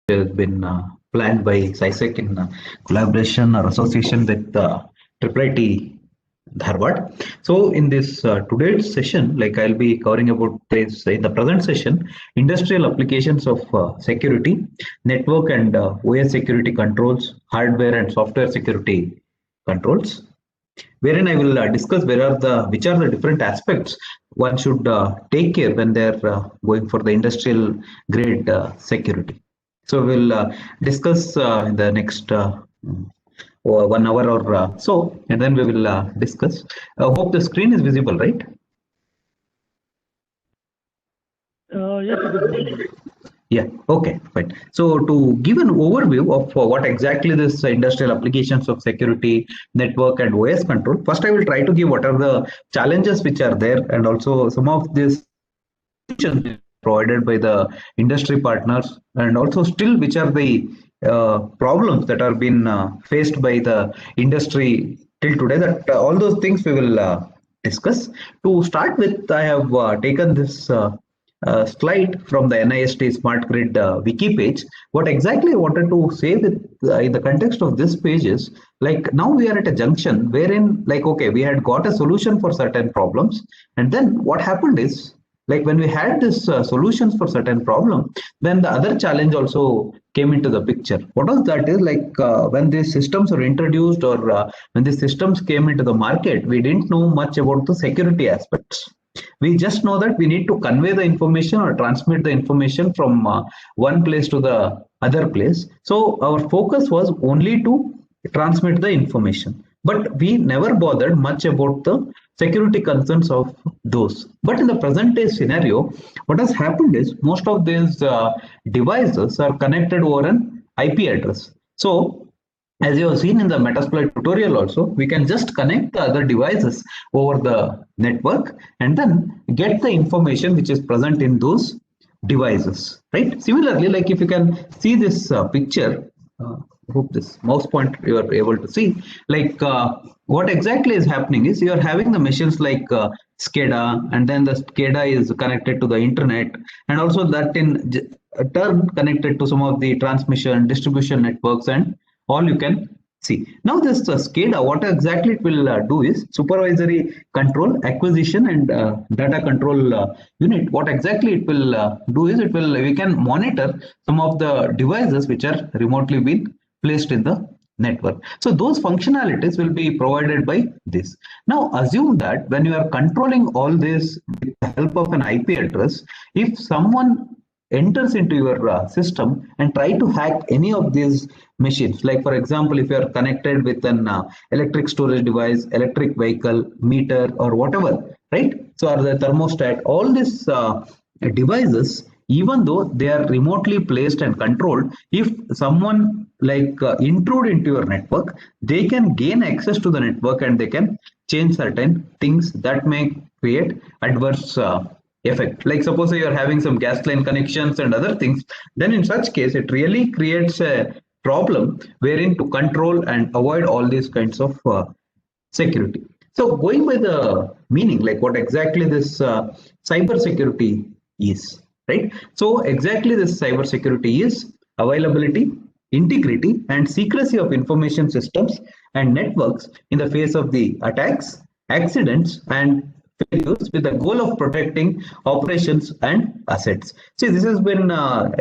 has been planned by SciSec in collaboration or association with IIIT Dharwad. So in this today's session, like I'll be covering about this in the present session, industrial applications of security, network and OS security controls, hardware and software security controls, wherein I will discuss which are the different aspects one should take care when they're going for the industrial grade security. So we'll discuss in the next 1 hour or so, and then we will discuss. I hope the screen is visible, right? Yes, it is visible. Yeah, okay, fine. So to give an overview of what exactly this industrial applications of security, network and OS control, first I will try to give what are the challenges which are there and also some of these solutions provided by the industry partners, and also still which are the problems that are being faced by the industry till today. That all those things we will discuss. To start with, I have taken this slide from the NIST Smart Grid wiki page. What exactly I wanted to say with in the context of this page is, like, now we are at a junction wherein, like, okay, we had got a solution for certain problems, and then what happened is, like, when we had this solutions for certain problem, then the other challenge also came into the picture. What was that is, like, when these systems were introduced or when these systems came into the market, we didn't know much about the security aspects. We just know that we need to convey the information or transmit the information from one place to the other place. So our focus was only to transmit the information, but we never bothered much about the security concerns of those. But in the present day scenario, what has happened is most of these devices are connected over an IP address. So as you have seen in the Metasploit tutorial also, we can just connect the other devices over the network and then get the information which is present in those devices, right? Similarly, like if you can see this picture, hope this mouse point you are able to see, like what exactly is happening is you are having the machines like SCADA, and then the SCADA is connected to the internet, and also that in turn connected to some of the transmission distribution networks and all you can see. Now this SCADA, what exactly it will do is supervisory control acquisition and data control unit. What exactly it will do is we can monitor some of the devices which are remotely been placed in the network. So those functionalities will be provided by this. Now assume that when you are controlling all this with the help of an IP address, if someone enters into your system and try to hack any of these machines, like for example, if you are connected with an electric storage device, electric vehicle, meter or whatever, right? So or the thermostat, all these devices, even though they are remotely placed and controlled, if someone like intrude into your network, they can gain access to the network and they can change certain things that may create adverse effect. Like suppose you're having some gas line connections and other things, then in such case it really creates a problem wherein to control and avoid all these kinds of security. So going by the meaning, like what exactly this cyber security is, right? So exactly this cyber security is availability, integrity and secrecy of information systems and networks in the face of the attacks, accidents and failures, with the goal of protecting operations and assets. See, this has been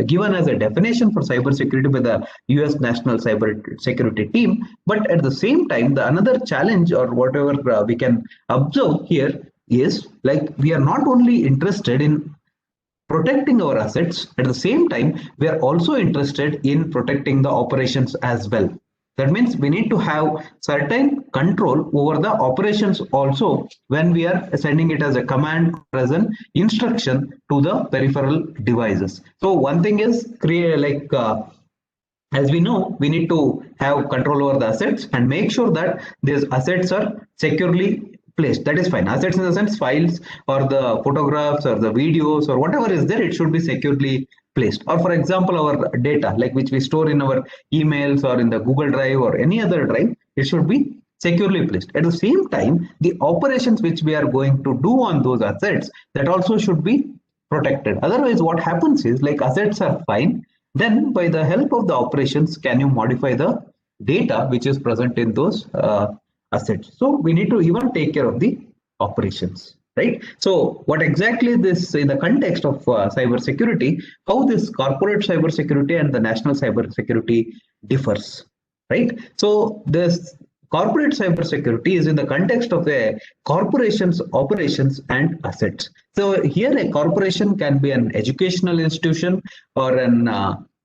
given as a definition for cybersecurity by the US National Cyber Security Team. But at the same time, the another challenge or whatever we can observe here is, like, we are not only interested in protecting our assets, at the same time we are also interested in protecting the operations as well. That means we need to have certain control over the operations also when we are sending it as a command or as an instruction to the peripheral devices. So one thing is create, like as we know, we need to have control over the assets and make sure that these assets are securely placed. That is fine. Assets in the sense files or the photographs or the videos or whatever is there, it should be securely placed. Or for example, our data, like which we store in our emails or in the Google Drive or any other drive, it should be securely placed. At the same time, the operations which we are going to do on those assets, that also should be protected. Otherwise, what happens is, like, assets are fine, Then by the help of the operations, can you modify the data which is present in those assets? So we need to even take care of the operations, right? So what exactly this in the context of cyber security, how this corporate cyber security and the national cyber security differs, right? So this corporate cyber security is in the context of the corporation's operations and assets. So here a corporation can be an educational institution or an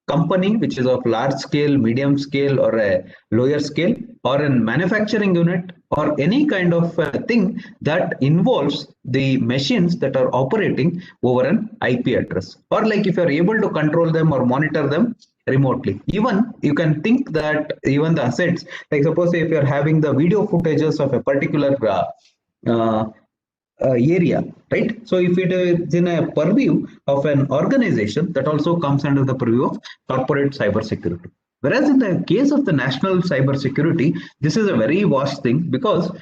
company which is of large scale, medium scale, or a lower scale, or a manufacturing unit, or any kind of thing that involves the machines that are operating over an IP address, or like if you're able to control them or monitor them remotely. Even you can think that even the assets, like suppose if you're having the video footages of a particular uh, area, right? So if it is in a purview of an organization, that also comes under the purview of corporate cyber security. Whereas in the case of the national cyber security, this is a very vast thing because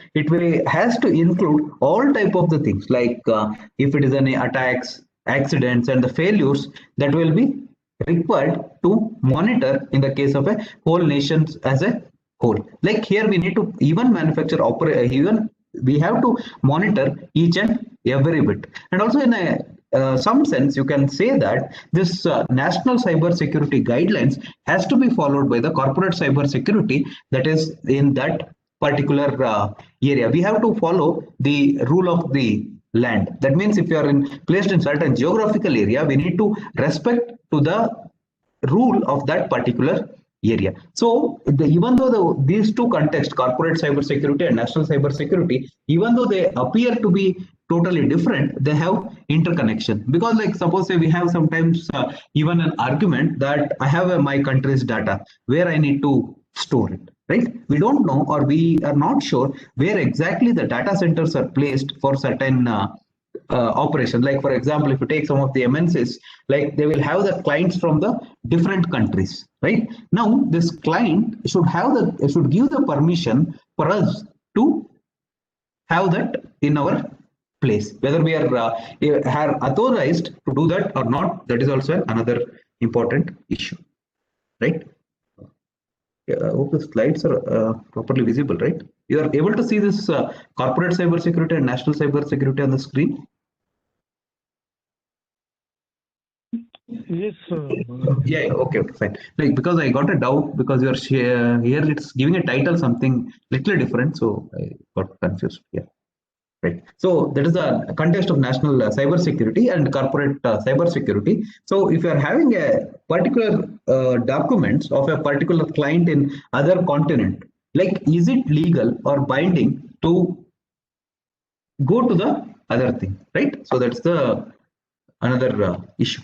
has to include all type of the things, like if it is any attacks, accidents, and the failures that will be required to monitor in the case of a whole nation as a whole. Like here we need to even manufacture operate, even we have to monitor each and every bit. And also in a some sense you can say that this national cyber security guidelines has to be followed by the corporate cyber security that is in that particular area. We have to follow the rule of the land. That means if you are placed in certain geographical area, we need to respect to the rule of that particular area. So even though these two contexts, corporate cyber security and national cyber security, even though they appear to be totally different, they have interconnection. Because like suppose say we have sometimes even an argument that I have my country's data where I need to store it, right? We don't know, or we are not sure where exactly the data centers are placed for certain operation. Like for example, if you take some of the MNCs, like they will have the clients from the different countries, right? Now this client should give the permission for us to have that in our place. Whether we are authorized to do that or not, that is also another important issue, right? I hope the slides are properly visible, right? You are able to see this corporate cyber security and national cyber security on the screen. Yes, Yeah, okay, fine. Like because I got a doubt because you're here it's giving a title something little different, so I got confused. Yeah, right. So that is the context of national cyber security and corporate cyber security. So if you are having a particular documents of a particular client in other continent, like is it legal or binding to go to the other thing, right? So that's the another issue.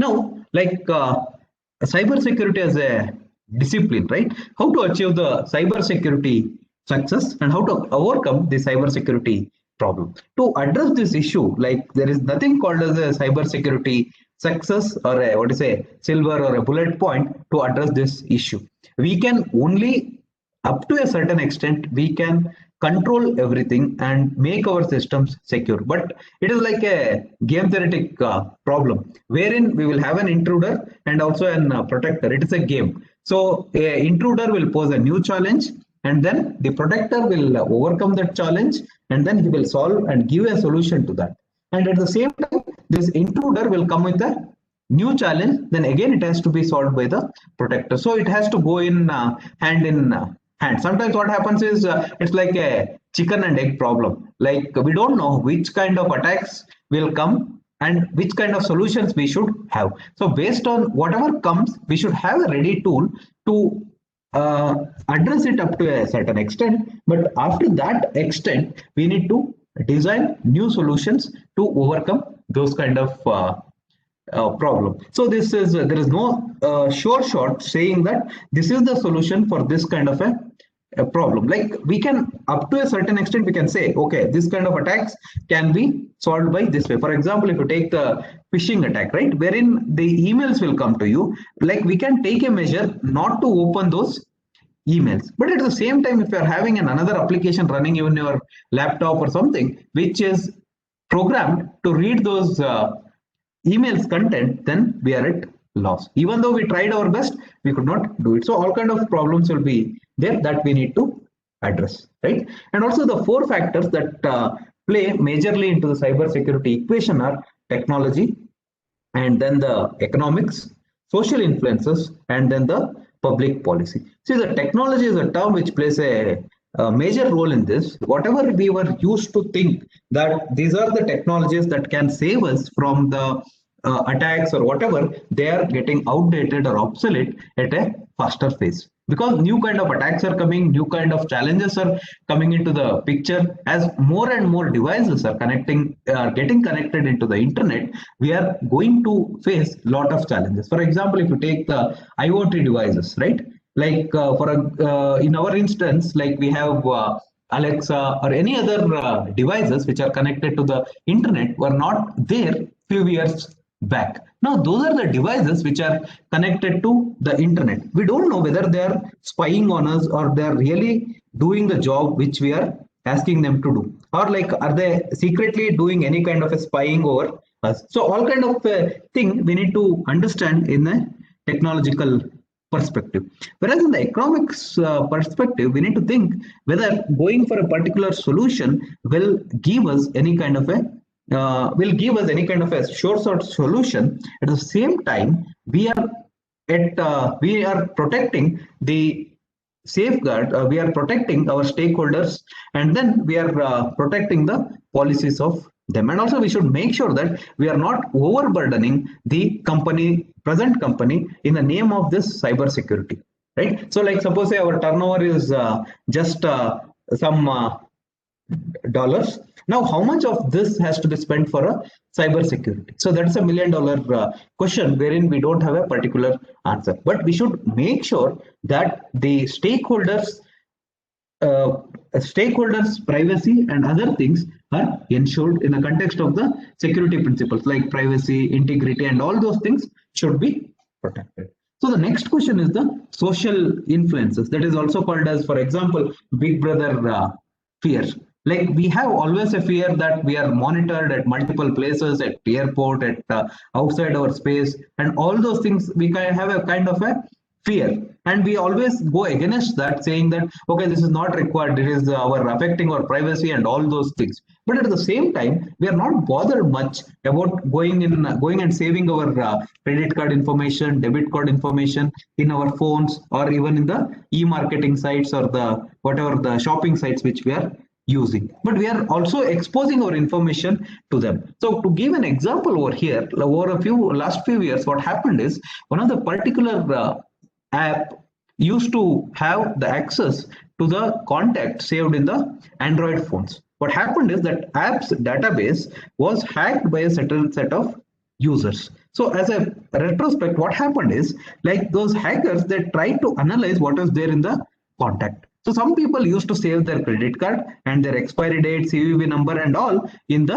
Now, like cyber security as a discipline, right? How to achieve the cyber security success and how to overcome the cyber security problem. To address this issue, like there is nothing called as a cyber security success or a what is a silver or a bullet point to address this issue. We can only up to a certain extent we can control everything and make our systems secure, but it is like a game theoretic problem wherein we will have an intruder and also an protector. It is a game, so a intruder will pose a new challenge and then the protector will overcome that challenge and then he will solve and give a solution to that, and at the same time this intruder will come with a new challenge, then again it has to be solved by the protector. So it has to go in hand in hand. Sometimes what happens is it's like a chicken and egg problem. Like we don't know which kind of attacks will come and which kind of solutions we should have. So based on whatever comes, we should have a ready tool to address it up to a certain extent. But after that extent, we need to design new solutions to overcome those kind of problem. So this is there is no sure shot saying that this is the solution for this kind of a problem. Like we can up to a certain extent we can say okay, this kind of attacks can be solved by this way. For example, if you take the phishing attack, right, wherein the emails will come to you, like we can take a measure not to open those emails, but at the same time if you are having another application running in your laptop or something which is programmed to read those emails content, then we are at loss. Even though we tried our best, we could not do it. So all kind of problems will be there that we need to address, right? And also the four factors that play majorly into the cyber security equation are technology, and then the economics, social influences, and then the public policy. See, the technology is a term which plays a major role in this. Whatever we were used to think that these are the technologies that can save us from the attacks or whatever, they are getting outdated or obsolete at a faster pace, because new kind of attacks are coming, new kind of challenges are coming into the picture. As more and more devices are getting connected into the internet, we are going to face a lot of challenges. For example, if you take the IoT devices, right? Like in our instance, like we have Alexa or any other devices which are connected to the internet were not there few years back. Now those are the devices which are connected to the internet. We don't know whether they are spying on us or they are really doing the job which we are asking them to do, or like are they secretly doing any kind of a spying over us. So all kind of thing we need to understand in a technological perspective. Whereas in the economics perspective, we need to think whether going for a particular solution will give us any kind of a sure sort solution. At the same time, we are protecting the safeguard. We are protecting our stakeholders, and then we are protecting the policies of them. And also, we should make sure that we are not overburdening the present company in the name of this cyber security, right? So, like suppose say our turnover is just some dollars. Now, how much of this has to be spent for a cyber security? So that's $1 million question wherein we don't have a particular answer. But we should make sure that the stakeholders' privacy and other things are ensured in the context of the security principles like privacy, integrity, and all those things should be protected. So the next question is the social influences, that is also called as, for example, big brother fear. Like we have always a fear that we are monitored at multiple places, at the airport, at outside our space, and all those things we can have a kind of a fear. And we always go against that, saying that, okay, this is not required, it is affecting our privacy and all those things. But at the same time, we are not bothered much about going and saving our credit card information, debit card information in our phones, or even in the e-marketing sites or the shopping sites which we are using. But we are also exposing our information to them. So to give an example over here, over last few years, what happened is one of the particular app used to have the access to the contact saved in the Android phones. What happened is that app's database was hacked by a certain set of users. So as a retrospect, what happened is, like those hackers, they tried to analyze what is there in the contact. So some people used to save their credit card and their expiry date, CVV number, and all in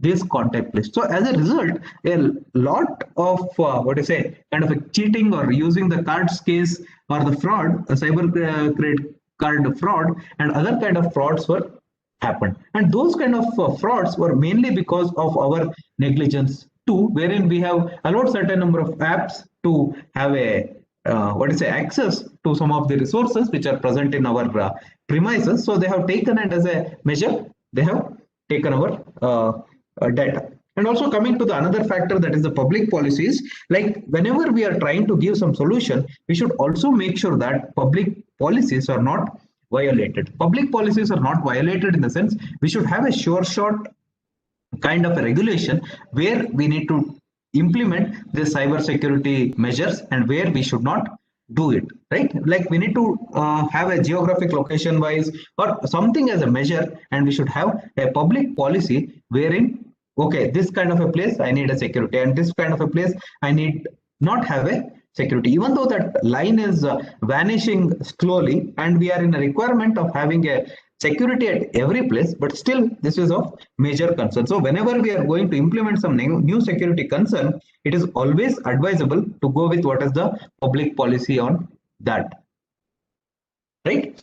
this contact list. So as a result, a lot of kind of a cheating or using the card's case or the fraud, cyber credit card fraud, and other kind of frauds were happened. And those kind of frauds were mainly because of our negligence too, wherein we have allowed certain number of apps to have a access to some of the resources which are present in our premises. So they have taken it as a measure, they have taken our data. And also coming to the another factor, that is the public policies. Like whenever we are trying to give some solution, we should also make sure that public policies are not violated. Public policies are not violated in the sense we should have a sure shot kind of a regulation where we need to implement the cyber security measures and where we should not do it, right? Like we need to have a geographic location wise or something as a measure, and we should have a public policy wherein, okay, this kind of a place I need a security, and this kind of a place I need not have a security. Even though that line is vanishing slowly and we are in a requirement of having a security at every place, but still this is of major concern. So whenever we are going to implement some new security concern, it is always advisable to go with what is the public policy on that, right?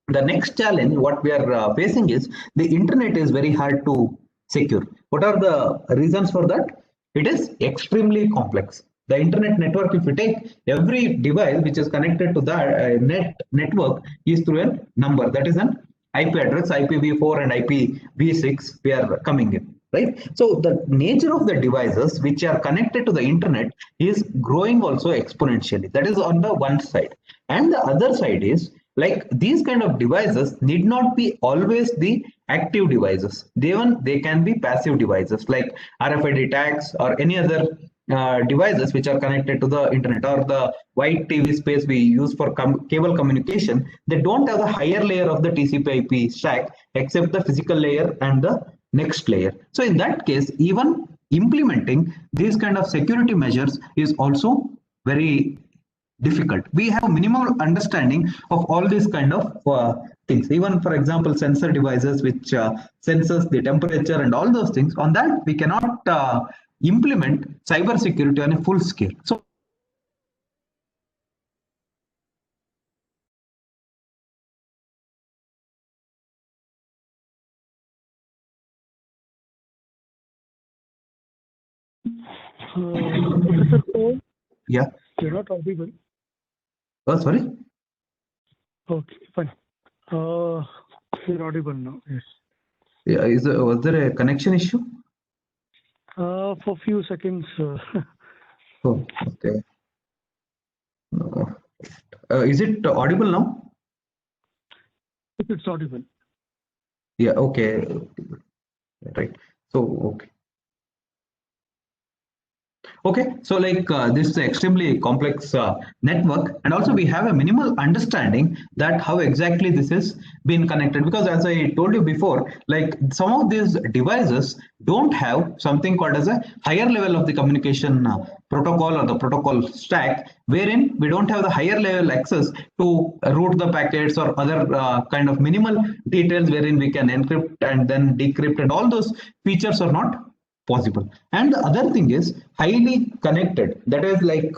The next challenge what we are facing is the internet is very hard to secure. What are the reasons for that? It is extremely complex. The internet network, if you take every device which is connected to the network is through a number, that is an IP address, IPv4 and IPv6 we are coming in, right? So the nature of the devices which are connected to the internet is growing also exponentially. That is on the one side. And the other side is like these kind of devices need not be always the active devices. They can be passive devices like RFID tags or any other devices which are connected to the internet or the white TV space we use for cable communication. They don't have the higher layer of the TCP/IP stack except the physical layer and the next layer. So in that case, even implementing these kind of security measures is also very difficult. We have minimal understanding of all these kind of things. Even for example, sensor devices which senses the temperature and all those things, on that we cannot implement cyber security on a full scale. So Professor Paul, yeah. you're not audible. Oh, sorry. Okay, fine. You're audible now. Yes. Yeah, was there a connection issue? For few seconds. Oh, okay. No. Is it audible now? It's audible. Yeah. Okay. Right. So okay. Okay, so like this is an extremely complex network, and also we have a minimal understanding that how exactly this is being connected. Because as I told you before, like some of these devices don't have something called as a higher level of the communication protocol or the protocol stack, wherein we don't have the higher level access to route the packets or other kind of minimal details wherein we can encrypt and then decrypt, and all those features are not possible. And the other thing is highly connected, that is like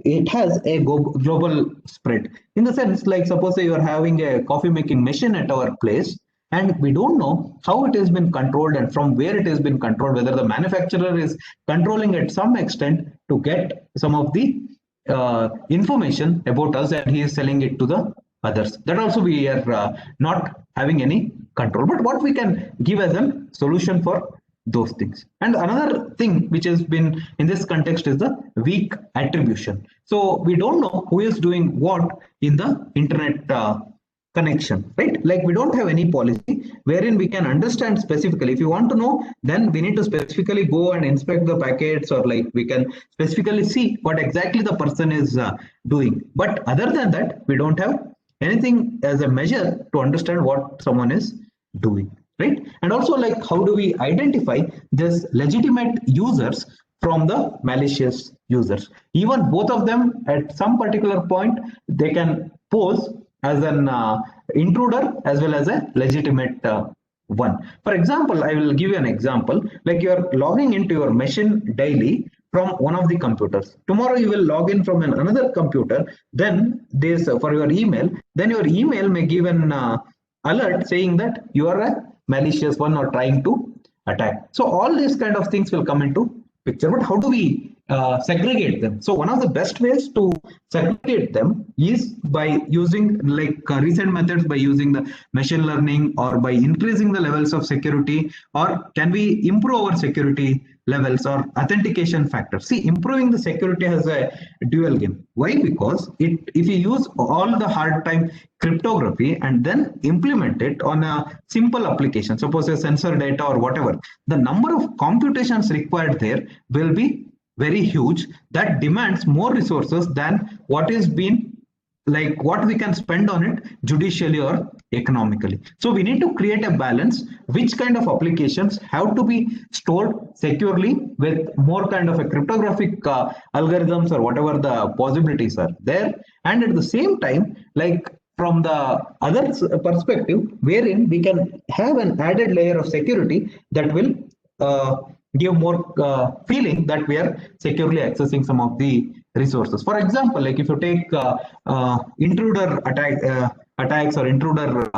it has a global spread, in the sense like suppose you are having a coffee making machine at our place and we don't know how it has been controlled and from where it has been controlled, whether the manufacturer is controlling at some extent to get some of the information about us and he is selling it to the others. That also we are not having any control, but what we can give as a solution for those things. And another thing which has been in this context is the weak attribution. So we don't know who is doing what in the internet connection, right? Like we don't have any policy wherein we can understand specifically. If you want to know, then we need to specifically go and inspect the packets, or like we can specifically see what exactly the person is doing. But other than that, we don't have anything as a measure to understand what someone is doing, right? And also like how do we identify this legitimate users from the malicious users? Even both of them at some particular point they can pose as an intruder as well as a legitimate one. For example, I will give you an example. Like you are logging into your machine daily from one of the computers. Tomorrow you will log in from another computer, then this for your email, then your email may give an alert saying that you are a malicious one or trying to attack. So all these kind of things will come into picture. But how do we segregate them? So one of the best ways to segregate them is by using like recent methods, by using the machine learning or by increasing the levels of security, or can we improve our security levels or authentication factors? See, improving the security has a dual game. Why? Because if you use all the hard time cryptography and then implement it on a simple application, suppose a sensor data or whatever, the number of computations required there will be very huge. That demands more resources than what is being like what we can spend on it judicially or economically. So we need to create a balance. Which kind of applications have to be stored securely with more kind of a cryptographic algorithms or whatever the possibilities are there, and at the same time, like from the other perspective, wherein we can have an added layer of security that will give more feeling that we are securely accessing some of the resources. For example, like if you take intruder attacks or intruder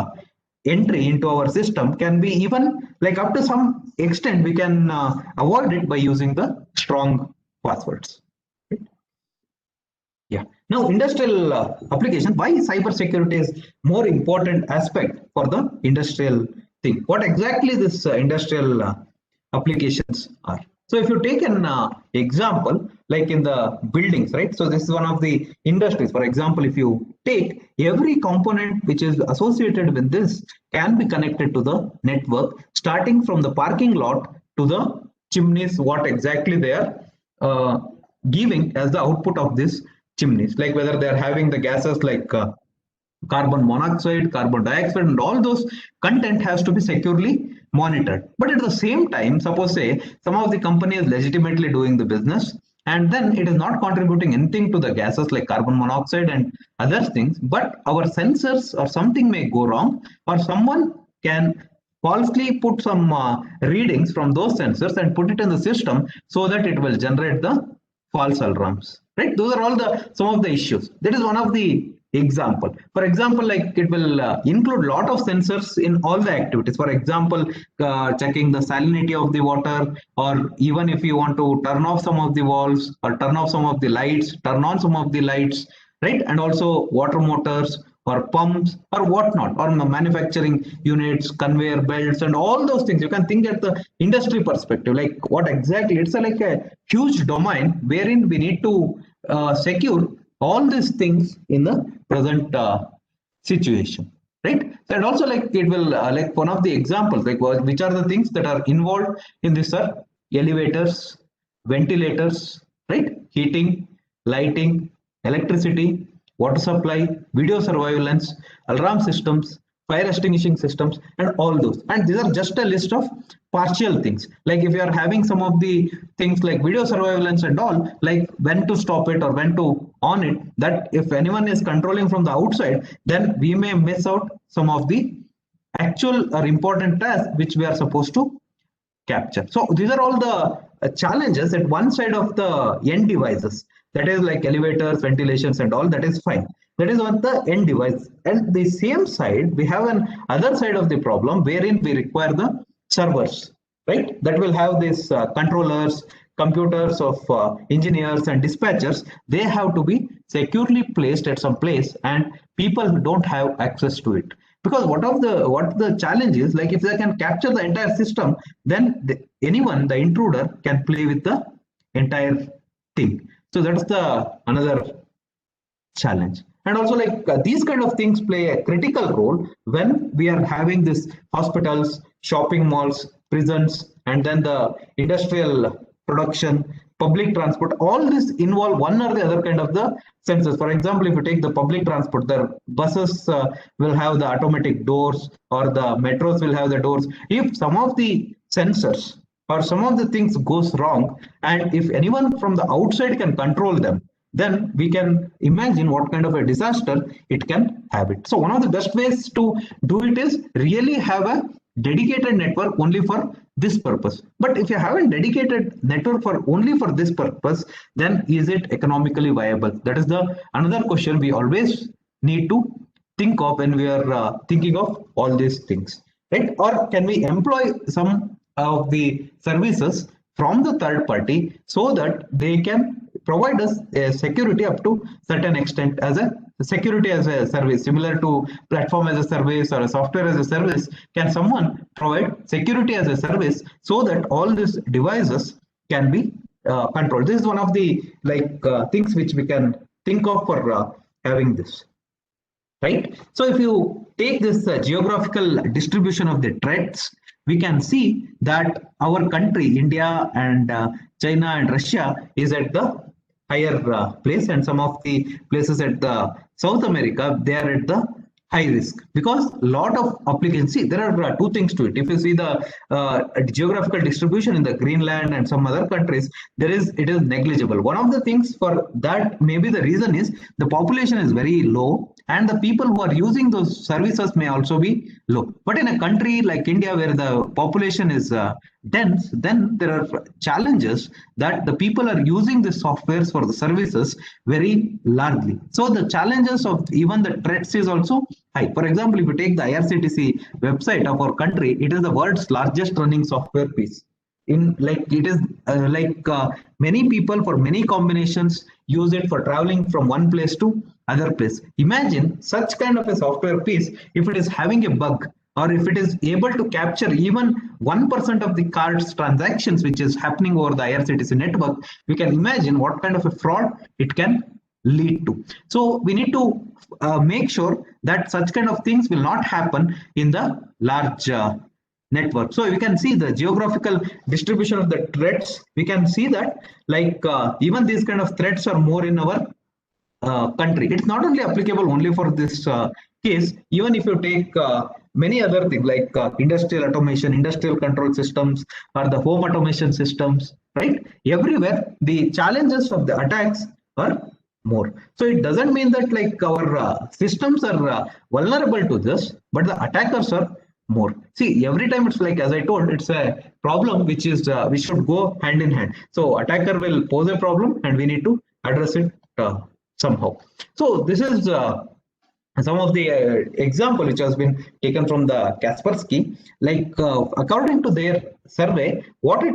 entry into our system can be even like up to some extent we can avoid it by using the strong passwords. Now, industrial application, why cyber security is more important aspect for the industrial thing. What exactly this industrial applications are. So if you take an example, like in the buildings, right? So this is one of the industries. For example, if you take every component which is associated with this can be connected to the network, starting from the parking lot to the chimneys, what exactly they are uh, giving as the output of this chimneys, like whether they are having the gases like carbon monoxide, carbon dioxide, and all those content has to be securely monitored. But at the same time, suppose say some of the company is legitimately doing the business and then it is not contributing anything to the gases like carbon monoxide and other things, but our sensors or something may go wrong, or someone can falsely put some readings from those sensors and put it in the system so that it will generate the false alarms, right? Those are all the some of the issues. That is one of the example. For example, like it will include lot of sensors in all the activities. For example, checking the salinity of the water, or even if you want to turn off some of the valves or turn off some of the lights, turn on some of the lights, right? And also water motors or pumps or whatnot, or manufacturing units, conveyor belts, and all those things. You can think at the industry perspective, like what exactly, it's like a huge domain wherein we need to secure all these things in the present situation, right? And also like it will like one of the examples, like which are the things that are involved in this are elevators, ventilators, right? Heating, lighting, electricity, water supply, video surveillance, alarm systems, fire extinguishing systems, and all those. And these are just a list of partial things. Like if you are having some of the things like video surveillance and all, like when to stop it or when to on it, that if anyone is controlling from the outside, then we may miss out some of the actual or important tasks which we are supposed to capture. So these are all the challenges at one side of the end devices. That is like elevators, ventilations, and all. That is fine. That is on the end device. And the same side, we have an other side of the problem wherein we require the servers, right? That will have these controllers, computers of engineers and dispatchers. They have to be securely placed at some place, and people don't have access to it. Because what the challenge is, like if they can capture the entire system, then anyone, the intruder, can play with the entire thing. So that's the another challenge. And also like these kind of things play a critical role when we are having this hospitals, shopping malls, prisons, and then the industrial production, public transport. All this involve one or the other kind of the sensors. For example, if you take the public transport, the buses will have the automatic doors, or the metros will have the doors. If some of the sensors or some of the things goes wrong, and if anyone from the outside can control them, then we can imagine what kind of a disaster it can have it. So one of the best ways to do it is really have a dedicated network only for this purpose. But if you have a dedicated network for only for this purpose, then is it economically viable? That is the another question we always need to think of when we are thinking of all these things, right? Or can we employ some of the services from the third party so that they can provide us a security up to certain extent as a security as a service, similar to platform as a service or a software as a service. Can someone provide security as a service so that all these devices can be controlled? This is one of the like things which we can think of for having this, right? So if you take this geographical distribution of the threats, we can see that our country, India and China and Russia, is at the higher place, and some of the places at the South America, they are at the high risk, because a lot of applications. See, there are two things to it. If you see the geographical distribution in the Greenland and some other countries, it is negligible. One of the things for that, maybe the reason is the population is very low, and the people who are using those services may also be low. But in a country like India, where the population is dense, then there are challenges that the people are using the softwares for the services very largely. So the challenges of even the threats is also high. For example, if you take the IRCTC website of our country, it is the world's largest running software piece. in like it is many people for many combinations use it for traveling from one place to other place. Imagine such kind of a software piece if it is having a bug, or if it is able to capture even 1% of the card's transactions which is happening over the IRCTC network. We can imagine what kind of a fraud it can lead to. So we need to make sure that such kind of things will not happen in the large network. So we can see the geographical distribution of the threats. We can see that even these kind of threats are more in our country. It's not only applicable only for this case. Even if you take many other things like industrial automation, industrial control systems, or the home automation systems, right? Everywhere the challenges of the attacks are more. So it doesn't mean that like our systems are vulnerable to this, but the attackers are more. See, every time it's like, as I told, it's a problem which is we should go hand in hand. So attacker will pose a problem and we need to address it somehow. So this is some of the example which has been taken from the Kaspersky. According to their survey, what it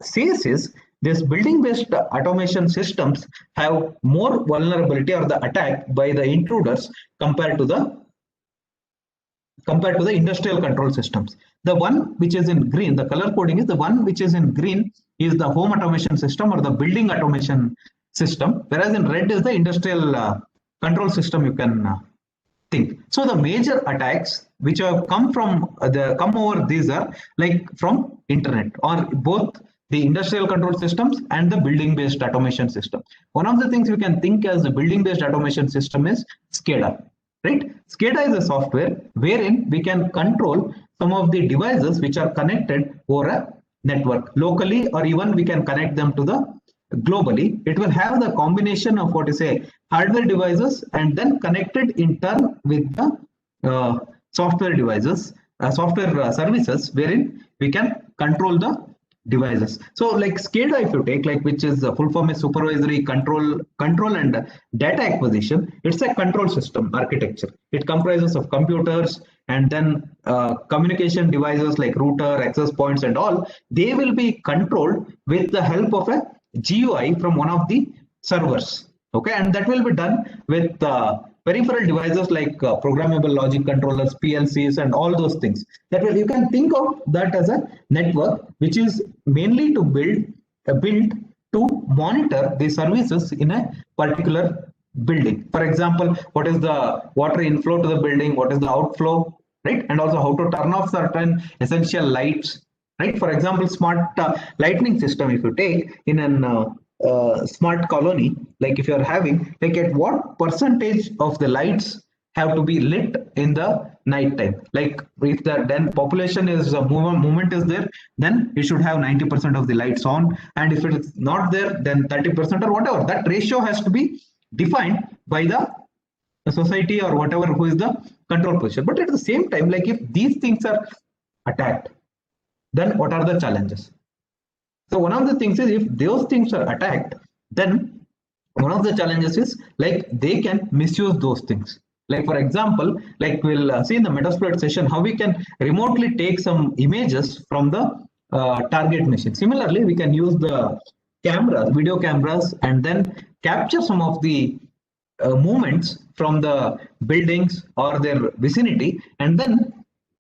says is this building-based automation systems have more vulnerability or the attack by the intruders compared to the industrial control systems. The one which is in green, the color coding is the one which is in green is the home automation system or the building automation system, whereas in red is the industrial control system, you can think. So the major attacks which have come over these are like from internet, or both the industrial control systems and the building based automation system. One of the things you can think as the building based automation system is SCADA, right? SCADA is a software wherein we can control some of the devices which are connected over a network locally, or even we can connect them to the globally. It will have the combination of what you say hardware devices and then connected in turn with the software devices, software services, wherein we can control the devices. So like SCADA, if you take which is full form is supervisory control and data acquisition, it's a control system architecture. It comprises of computers and then communication devices like router, access points and all. They will be controlled with the help of a GUI from one of the servers. Okay, and that will be done with peripheral devices like programmable logic controllers, PLCs, and all those things. That will, you can think of that as a network which is mainly to build to monitor the services in a particular building. For example, what is the water inflow to the building, what is the outflow, right? And also how to turn off certain essential lights, right? For example, smart lighting system, if you take in an smart colony, like if you're having, like at what percentage of the lights have to be lit in the night time? Like if the then population is movement is there, then you should have 90% of the lights on, and if it is not there, then 30% or whatever. That ratio has to be defined by the society or whatever who is the control position. But at the same time, like if these things are attacked, then what are the challenges? So one of the things is if those things are attacked, then one of the challenges is like they can misuse those things. Like for example, like we'll see in the Metasploit session how we can remotely take some images from the target machine. Similarly, we can use the cameras, video cameras, and then capture some of the movements from the buildings or their vicinity, and then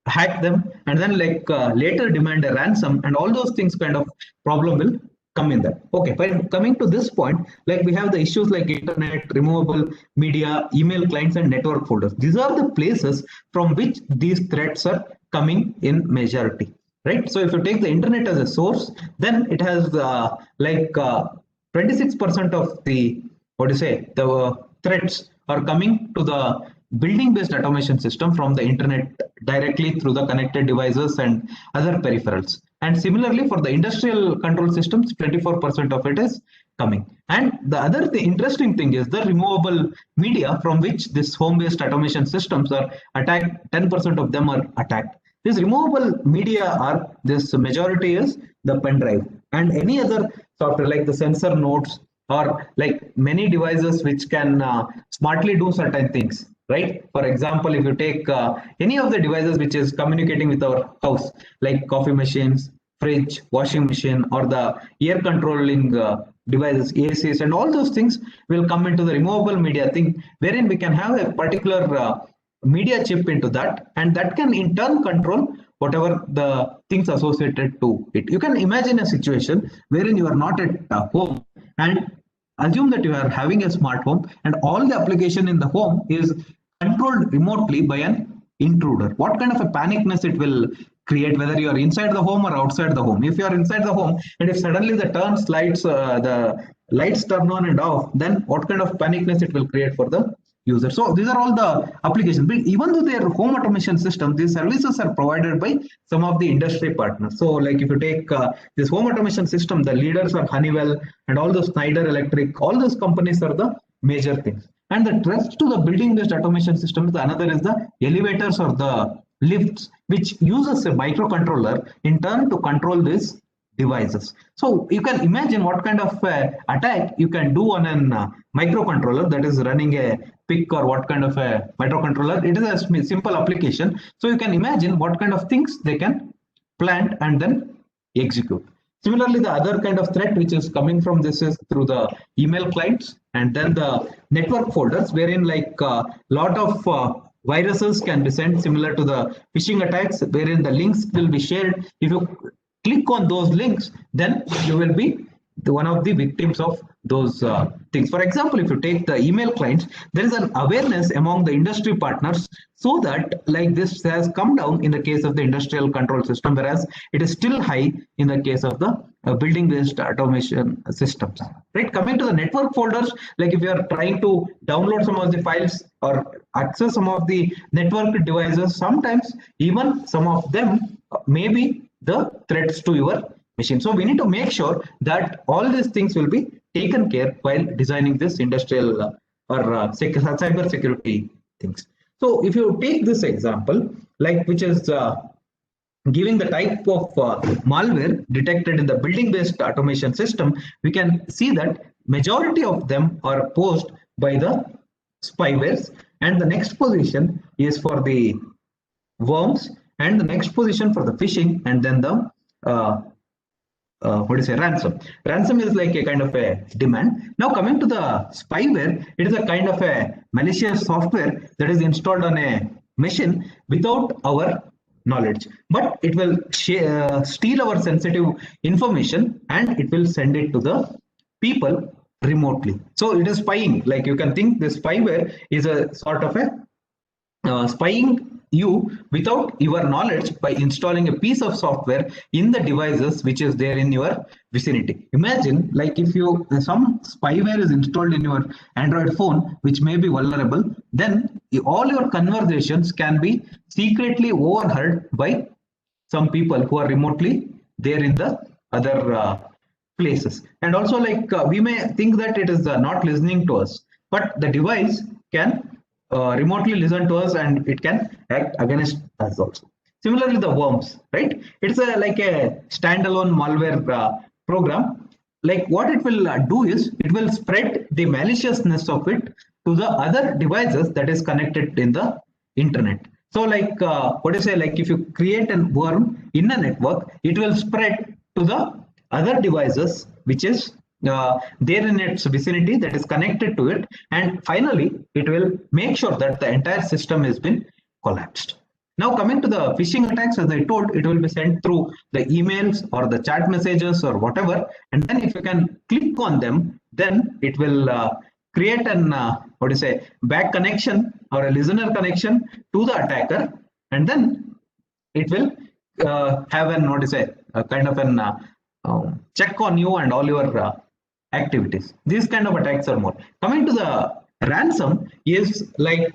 hack them, and then later demand a ransom, and all those things kind of problem will come in that. Okay, but coming to this point, like we have the issues like internet, removable media, email clients, and network folders. These are the places from which these threats are coming in majority, right? So if you take the internet as a source, then it has 26% of the the threats are coming to the building based automation system from the internet directly through the connected devices and other peripherals. And similarly for the industrial control systems, 24% of it is coming. And the other interesting thing is the removable media from which this home based automation systems are attacked. 10% of them are attacked. This removable media are, this majority is the pen drive and any other software like the sensor nodes, or like many devices which can smartly do certain things, right? For example, if you take any of the devices which is communicating with our house, like coffee machines, fridge, washing machine, or the air controlling devices, ACs, and all those things will come into the removable media thing, wherein we can have a particular media chip into that, and that can in turn control whatever the things associated to it. You can imagine a situation wherein you are not at home, and assume that you are having a smart home and all the application in the home is controlled remotely by an intruder. What kind of a panicness it will create, whether you are inside the home or outside the home. If you are inside the home and if suddenly the lights turn on and off, then what kind of panicness it will create for the user. So these are all the applications. But even though they are home automation systems, these services are provided by some of the industry partners. So like if you take this home automation system, the leaders are Honeywell and all those Schneider Electric, all those companies are the major things. And the rest to the building-based automation systems, the another is the elevators or the lifts, which uses a microcontroller in turn to control these devices. So you can imagine what kind of attack you can do on a microcontroller that is running a PIC or what kind of a microcontroller. It is a simple application. So you can imagine what kind of things they can plant and then execute. Similarly, the other kind of threat which is coming from this is through the email clients and then the network folders, wherein like a lot of viruses can be sent, similar to the phishing attacks, wherein the links will be shared. If you click on those links, then you will be one of the victims of those things. For example, if you take the email clients, there is an awareness among the industry partners, so that like this has come down in the case of the industrial control system, whereas it is still high in the case of the building-based automation systems. Right? Coming to the network folders, like if you are trying to download some of the files or access some of the network devices, sometimes even some of them may be the threats to your machine. So we need to make sure that all these things will be taken care while designing this industrial or cyber security things. So if you take this example, like which is giving the type of malware detected in the building-based automation system, we can see that majority of them are posed by the spywares, and the next position is for the worms, and the next position for the phishing, and then the ransom. Ransom is like a kind of a demand. Now coming to the spyware, it is a kind of a malicious software that is installed on a machine without our knowledge, but it will steal our sensitive information and it will send it to the people remotely. So it is spying. Like you can think this spyware is a sort of a spying you without your knowledge by installing a piece of software in the devices which is there in your vicinity. Imagine like if some spyware is installed in your Android phone which may be vulnerable, then all your conversations can be secretly overheard by some people who are remotely there in the other places. And also like we may think that it is not listening to us, but the device can remotely listen to us and it can act against us also. Similarly, the worms, right? It's like a standalone malware program. Like what it will do is it will spread the maliciousness of it to the other devices that is connected in the internet. So like like if you create a worm in a network, it will spread to the other devices which is there in its vicinity that is connected to it, and finally it will make sure that the entire system has been collapsed. Now coming to the phishing attacks, as I told, it will be sent through the emails or the chat messages or whatever, and then if you can click on them, then it will create an back connection or a listener connection to the attacker, and then it will have a kind of an check on you and all your activities. These kind of attacks are more. Coming to the ransom is like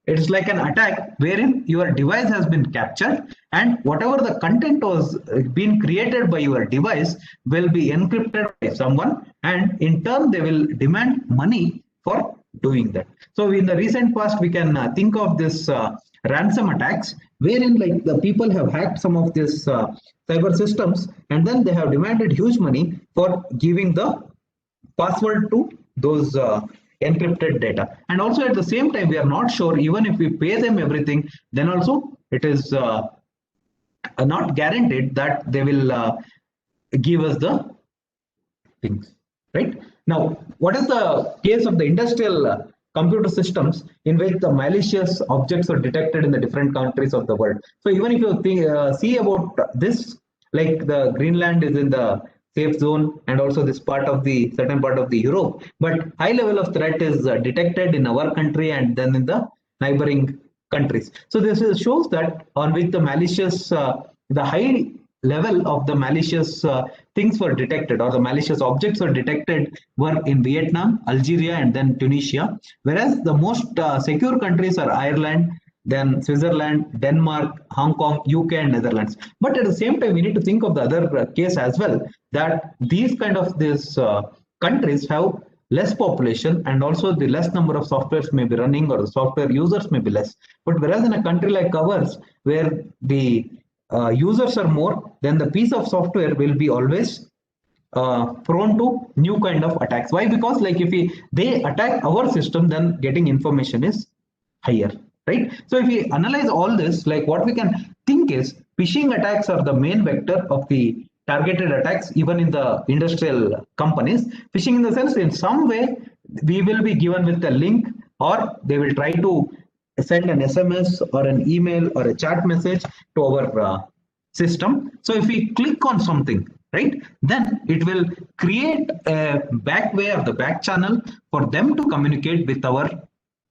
it's like an attack wherein your device has been captured and whatever the content was being created by your device will be encrypted by someone, and in turn they will demand money for doing that. So in the recent past we can think of this ransom attacks wherein like the people have hacked some of these cyber systems and then they have demanded huge money for giving the password to those encrypted data. And also at the same time we are not sure, even if we pay them everything, then also it is not guaranteed that they will give us the things, right? Now, what is the case of the industrial computer systems in which the malicious objects are detected in the different countries of the world? So even if you think, see about this, like the Greenland is in the safe zone, and also this part of the certain part of the Europe, but high level of threat is detected in our country and then in the neighboring countries. So this shows that on which the malicious, the high level of the malicious things were detected, or the malicious objects were detected, were in Vietnam, Algeria, and then Tunisia, whereas the most secure countries are Ireland, then Switzerland, Denmark, Hong Kong, UK, and Netherlands. But at the same time, we need to think of the other case as well, that these kind of these countries have less population, and also the less number of softwares may be running, or the software users may be less. But whereas in a country like ours, where the users are more, then the piece of software will be always prone to new kind of attacks. Why? Because like if they attack our system, then getting information is higher, right? So if we analyze all this, like what we can think is phishing attacks are the main vector of the targeted attacks, even in the industrial companies. Phishing in the sense, in some way, we will be given with a link, or they will try to send an SMS or an email or a chat message to our system. So if we click on something, right, then it will create a back way or the back channel for them to communicate with our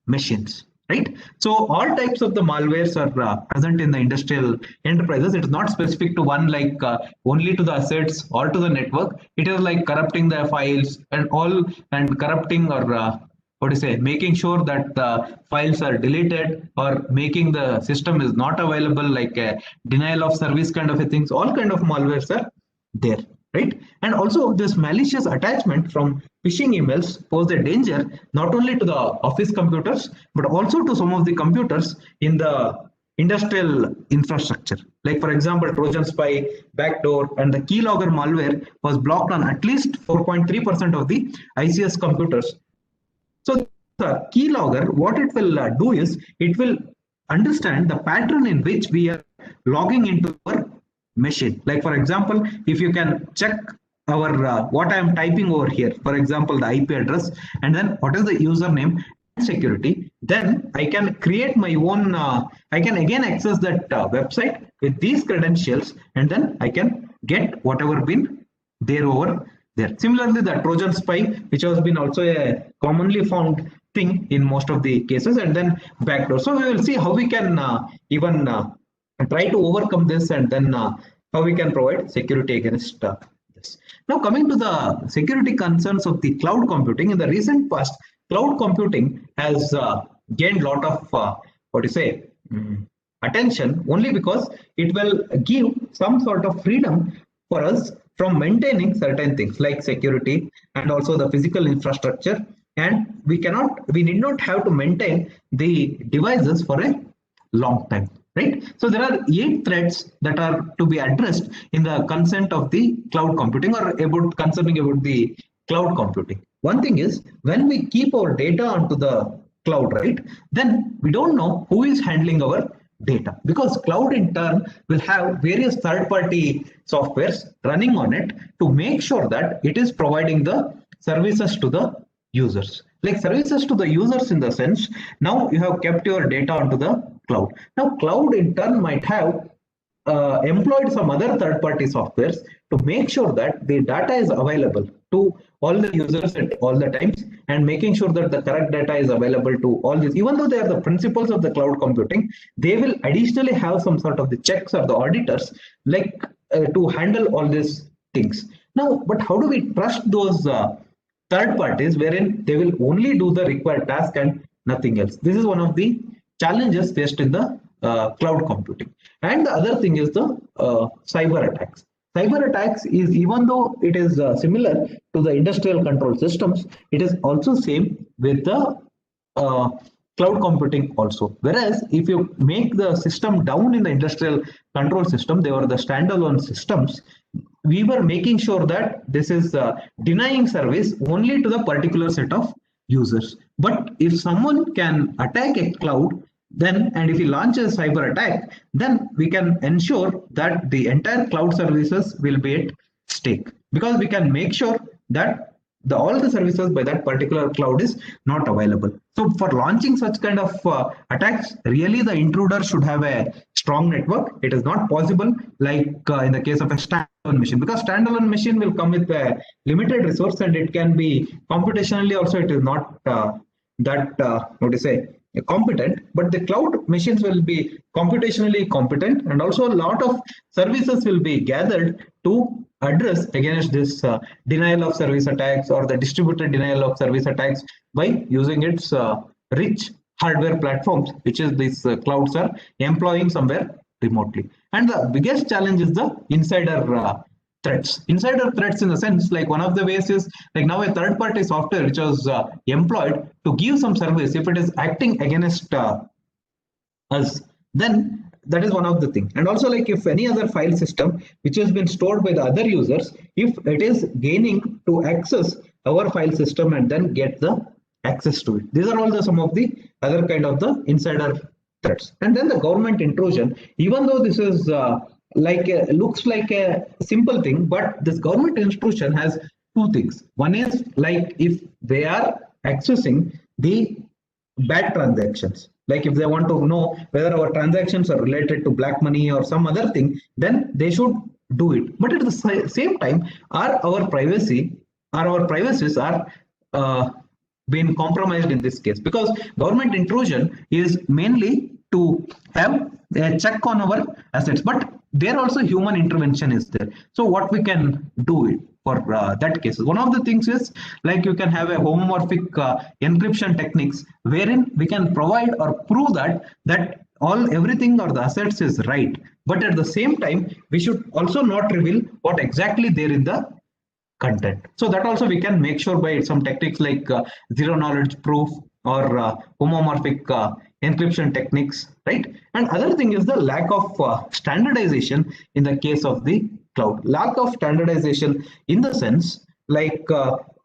machines, right? So all types of the malwares are present in the industrial enterprises. It is not specific to one, like only to the assets or to the network. It is like corrupting the files and all, and corrupting, or what do you say, making sure that the files are deleted, or making the system is not available, like a denial of service kind of a things. All kind of malwares are there, right? And also this malicious attachment from phishing emails pose a danger not only to the office computers, but also to some of the computers in the industrial infrastructure. Like for example, Trojan spy, backdoor, and the keylogger malware was blocked on at least 4.3% of the ICS computers. So the keylogger, what it will do is, it will understand the pattern in which we are logging into our machine. Like for example, if you can check our what I am typing over here, for example, the IP address, and then what is the username and security, then I can create my own, I can again access that website with these credentials, and then I can get whatever been there over there. Similarly, the Trojan spy, which has been also a commonly found thing in most of the cases, and then backdoor. So we will see how we can even try to overcome this, and then how we can provide security against this. Now coming to the security concerns of the cloud computing, in the recent past, cloud computing has gained a lot of what do you say, attention, only because it will give some sort of freedom for us from maintaining certain things like security and also the physical infrastructure, and we need not have to maintain the devices for a long time, right? So there are 8 threats that are to be addressed in the consent of the cloud computing, or about concerning about the cloud computing. One thing is, when we keep our data onto the cloud, right, then we don't know who is handling our data, because cloud in turn will have various third-party softwares running on it to make sure that it is providing the services to the users. Like services to the users in the sense, now you have kept your data onto the cloud. Now cloud in turn might have employed some other third-party softwares to make sure that the data is available to all the users at all the times, and making sure that the correct data is available to all these. Even though they are the principles of the cloud computing, they will additionally have some sort of the checks or the auditors, like to handle all these things. Now, but how do we trust those third parties, wherein they will only do the required task and nothing else? This is one of the challenges faced in the cloud computing. And the other thing is the cyber attacks. Cyber attacks is, even though it is similar to the industrial control systems, it is also same with the cloud computing also. Whereas if you make the system down in the industrial control system, they were the standalone systems. We were making sure that this is denying service only to the particular set of users. But if someone can attack a cloud, then, and if we launch a cyber attack, then we can ensure that the entire cloud services will be at stake, because we can make sure that all the services by that particular cloud is not available. So for launching such kind of attacks, really the intruder should have a strong network. It is not possible like in the case of a standalone machine, because standalone machine will come with a limited resource, and it can be computationally also it is not what to say competent, but the cloud machines will be computationally competent, and also a lot of services will be gathered to address against this denial of service attacks or the distributed denial of service attacks by using its rich hardware platforms, which is these clouds are employing somewhere remotely. And the biggest challenge is the insider threats. Insider threats in the sense, like one of the ways is like now a third party software which was employed to give some service, if it is acting against us, then that is one of the things. And also, like if any other file system which has been stored by the other users, if it is gaining to access our file system and then get the access to it, these are all the some of the other kind of the insider threats. And then the government intrusion, even though this is looks like a simple thing, but this government intrusion has two things. One is like if they are accessing the bad transactions, like if they want to know whether our transactions are related to black money or some other thing, then they should do it. But at the same time, our privacies are being compromised in this case, because government intrusion is mainly to have a check on our assets, but there also human intervention is there. So what we can do it for that cases, one of the things is like you can have a homomorphic encryption techniques wherein we can provide or prove that everything or the assets is right, but at the same time we should also not reveal what exactly there in the content. So that also we can make sure by some techniques like zero knowledge proof or homomorphic encryption techniques, right? And other thing is the lack of standardization in the case of the cloud. Lack of standardization in the sense like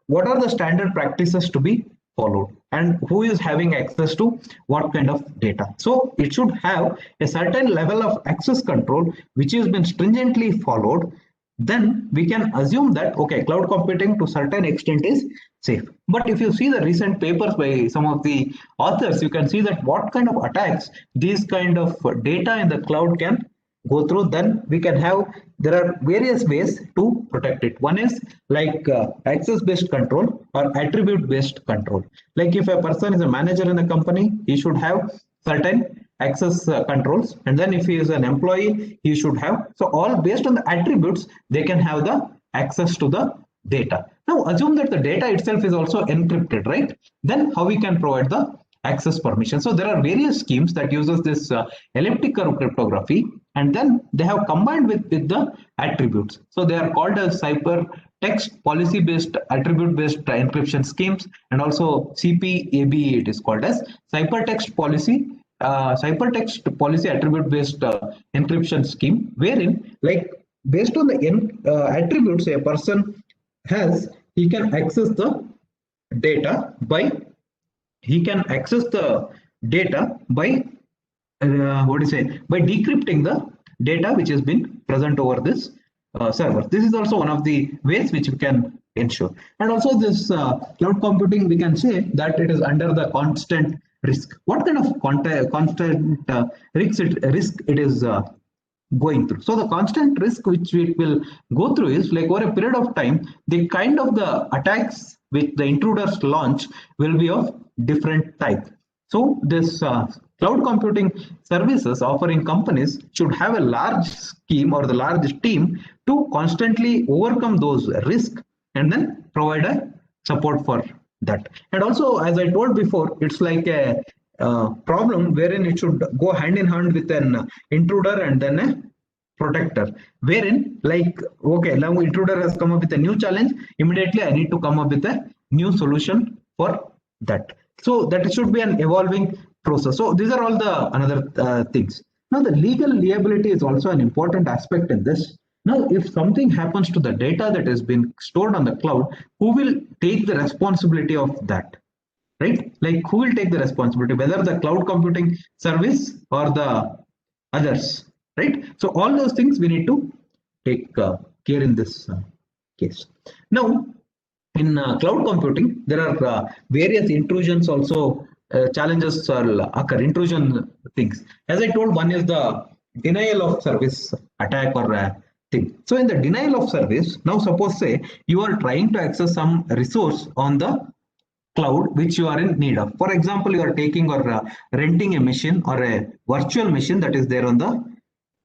what are the standard practices to be followed and who is having access to what kind of data. So it should have a certain level of access control which has been stringently followed. Then we can assume that okay, cloud computing to certain extent is safe. But if you see the recent papers by some of the authors, you can see that what kind of attacks these kind of data in the cloud can go through. Then we can have, there are various ways to protect it. One is like access based control or attribute based control. Like if a person is a manager in a company, he should have certain access controls, and then if he is an employee, he should have, so all based on the attributes they can have the access to the data. Now assume that the data itself is also encrypted, right? Then how we can provide the access permission? So there are various schemes that uses this elliptical cryptography, and then they have combined with the attributes. So they are called as ciphertext policy based attribute based encryption schemes, and also CPABE it is called as ciphertext policy attribute based encryption scheme, wherein like based on the attributes a person has, he can access the data by by decrypting the data which has been present over this server. This is also one of the ways which we can ensure. And also this cloud computing, we can say that it is under the constant risk. What kind of constant risk it is going through? So the constant risk which it will go through is like over a period of time, the kind of the attacks which the intruders launch will be of different type. So this cloud computing services offering companies should have a large scheme or the large team to constantly overcome those risks and then provide a support for that. And also, as I told before, it's like a problem wherein it should go hand in hand with an intruder and then a protector, wherein like okay, now intruder has come up with a new challenge, immediately I need to come up with a new solution for that. So that should be an evolving process. So these are all the another things. Now the legal liability is also an important aspect in this. Now, if something happens to the data that has been stored on the cloud, who will take the responsibility of that? right? Like who will take the responsibility, whether the cloud computing service or the others, right? So all those things we need to take care in this case. Now, in cloud computing, there are various intrusions also, challenges occur, intrusion things. As I told, one is the denial of service attack or thing. So in the denial of service, now suppose say you are trying to access some resource on the cloud which you are in need of. For example, you are taking or renting a machine or a virtual machine that is there on the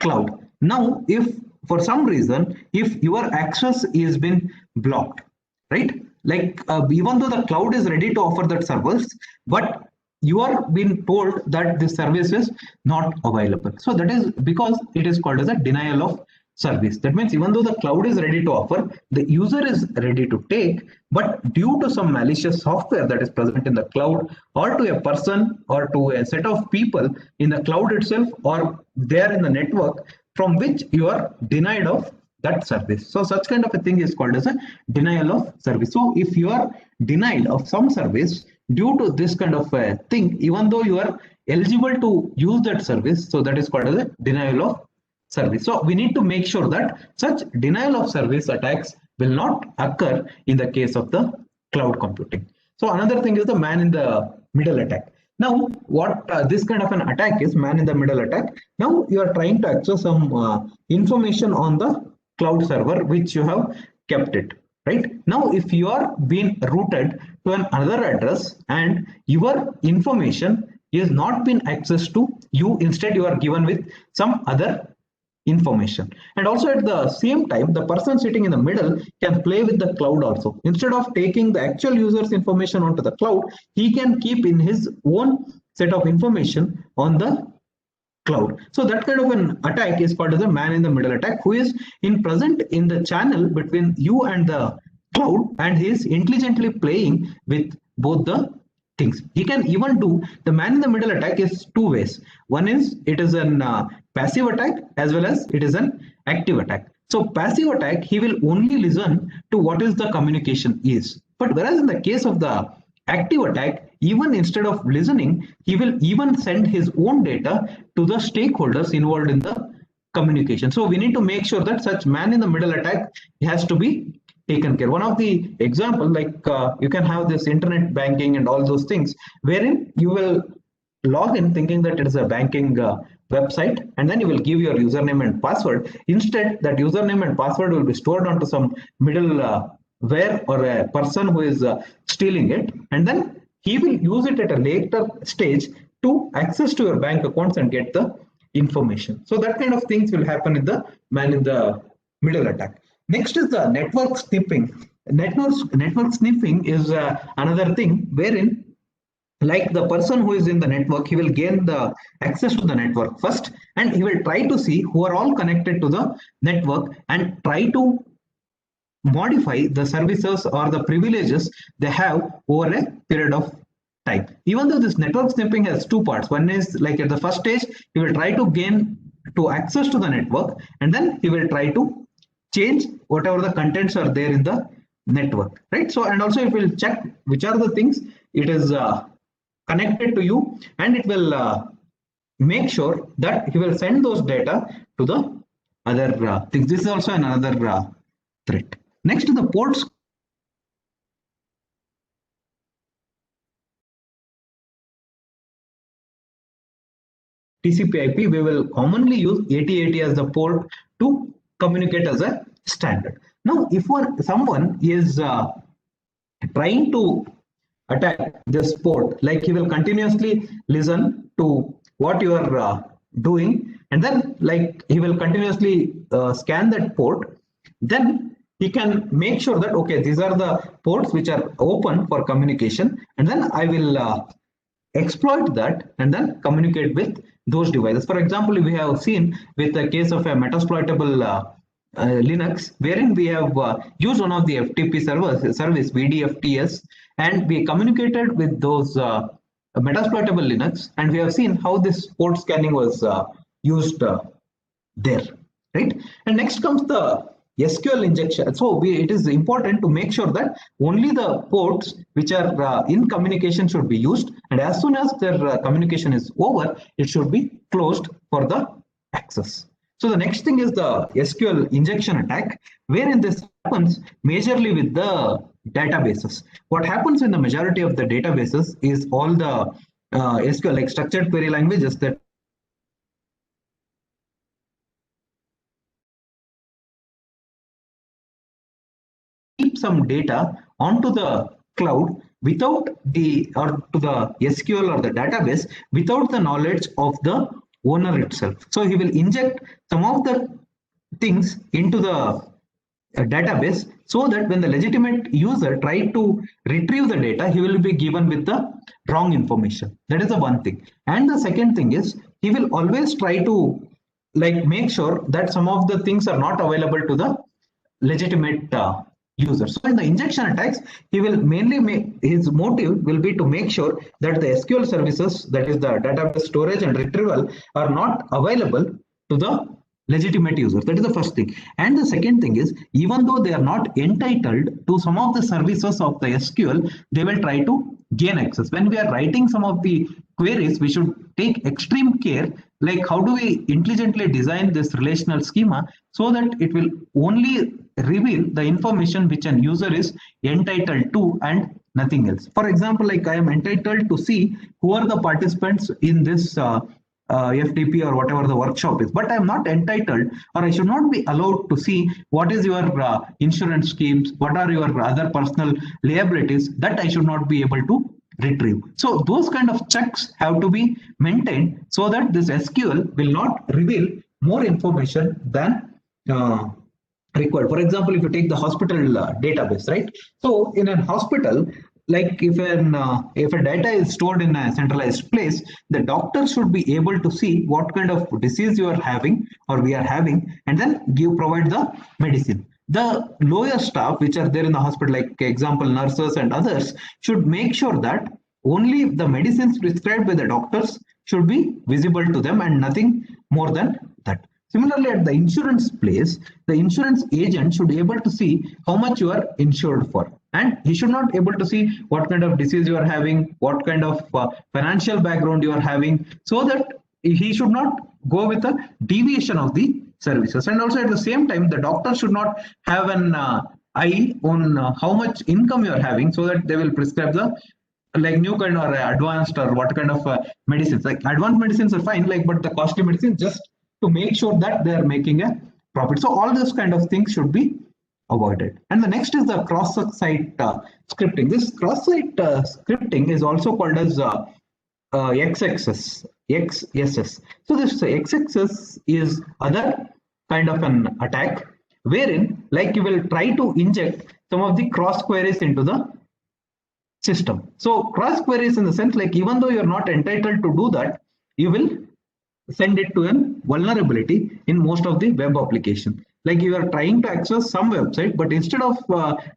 cloud. Now, if for some reason, if your access is been blocked, right? Like even though the cloud is ready to offer that service, but you are being told that this service is not available. So that is because it is called as a denial of service. That means even though the cloud is ready to offer, the user is ready to take, but due to some malicious software that is present in the cloud, or to a person or to a set of people in the cloud itself, or there in the network, from which you are denied of that service. So such kind of a thing is called as a denial of service. So if you are denied of some service due to this kind of a thing, even though you are eligible to use that service, so that is called as a denial of service. So we need to make sure that such denial of service attacks will not occur in the case of the cloud computing. So another thing is the man in the middle attack. Now, what this kind of an attack is, man in the middle attack. Now you are trying to access some information on the cloud server which you have kept it, right? Now, if you are being routed to another address and your information is not been accessed to you, instead you are given with some other information. And also at the same time, the person sitting in the middle can play with the cloud also. Instead of taking the actual user's information onto the cloud, he can keep in his own set of information on the cloud. So that kind of an attack is called as a man in the middle attack, who is present in the channel between you and the cloud, and he is intelligently playing with both the things. He can even do, the man in the middle attack is two ways. One is it is an passive attack, as well as it is an active attack. So passive attack, he will only listen to what is the communication is. But whereas in the case of the active attack, even instead of listening, he will even send his own data to the stakeholders involved in the communication. So we need to make sure that such man in the middle attack has to be taken care. One of the example, like you can have this internet banking and all those things, wherein you will log in thinking that it is a banking website, and then you will give your username and password. Instead, that username and password will be stored onto some middleware or a person who is stealing it, and then he will use it at a later stage to access to your bank accounts and get the information. So that kind of things will happen in the man in the middle attack. Next is the network sniffing. Network sniffing is another thing wherein, like the person who is in the network, he will gain the access to the network first, and he will try to see who are all connected to the network and try to modify the services or the privileges they have over a period of time. Even though this network sniffing has two parts, one is like at the first stage, he will try to gain to access to the network, and then he will try to change whatever the contents are there in the network, right? So, and also it will check which are the things it is connected to you, and it will make sure that he will send those data to the other things. This is also another threat. Next to the ports. TCP/IP, we will commonly use 8080 as the port to communicate as a standard. Now, if someone is trying to attack this port, like he will continuously listen to what you are doing, and then like he will continuously scan that port, then he can make sure that, okay, these are the ports which are open for communication, and then I will exploit that and then communicate with those devices. For example, we have seen with the case of a metasploitable Linux, wherein we have used one of the FTP service VDFTS, and we communicated with those metasploitable Linux, and we have seen how this port scanning was used there, right? And next comes the SQL injection. So it is important to make sure that only the ports which are in communication should be used, and as soon as their communication is over, it should be closed for the access. So the next thing is the SQL injection attack, wherein this happens majorly with the databases. What happens in the majority of the databases is all the SQL, like structured query languages, that keep some data onto the cloud without the, or to the SQL or the database, without the knowledge of the owner itself. So he will inject some of the things into the database, so that when the legitimate user try to retrieve the data, he will be given with the wrong information. That is the one thing. And the second thing is, he will always try to make sure that some of the things are not available to the legitimate users. So in the injection attacks, he will mainly his motive will be to make sure that the SQL services, that is the database storage and retrieval, are not available to the legitimate users. That is the first thing. And the second thing is, even though they are not entitled to some of the services of the SQL, they will try to gain access. When we are writing some of the queries, we should take extreme care, like how do we intelligently design this relational schema so that it will only reveal the information which an user is entitled to and nothing else. For example, like I am entitled to see who are the participants in this FTP or whatever the workshop is, but I am not entitled, or I should not be allowed to see what is your insurance schemes, what are your other personal liabilities, that I should not be able to retrieve. So those kind of checks have to be maintained so that this SQL will not reveal more information than required. For example, if you take the hospital database, right? So in a hospital, like if a data is stored in a centralized place, the doctor should be able to see what kind of disease you are having or we are having, and then provide the medicine. The lower staff which are there in the hospital, like example nurses and others, should make sure that only the medicines prescribed by the doctors should be visible to them and nothing more than that. Similarly, at the insurance place, the insurance agent should be able to see how much you are insured for. And he should not be able to see what kind of disease you are having, what kind of financial background you are having, so that he should not go with a deviation of the services. And also at the same time, the doctor should not have an eye on how much income you are having, so that they will prescribe the new kind or advanced or what kind of medicines. Like advanced medicines are fine, but the costly medicines, just to make sure that they are making a profit. So all those kind of things should be avoided. And the next is the cross-site scripting. This cross-site scripting is also called as XSS. So this XSS is other kind of an attack, wherein you will try to inject some of the cross queries into the system. So cross queries in the sense, even though you're not entitled to do that, you will send it to a vulnerability in most of the web application. You are trying to access some website, but instead of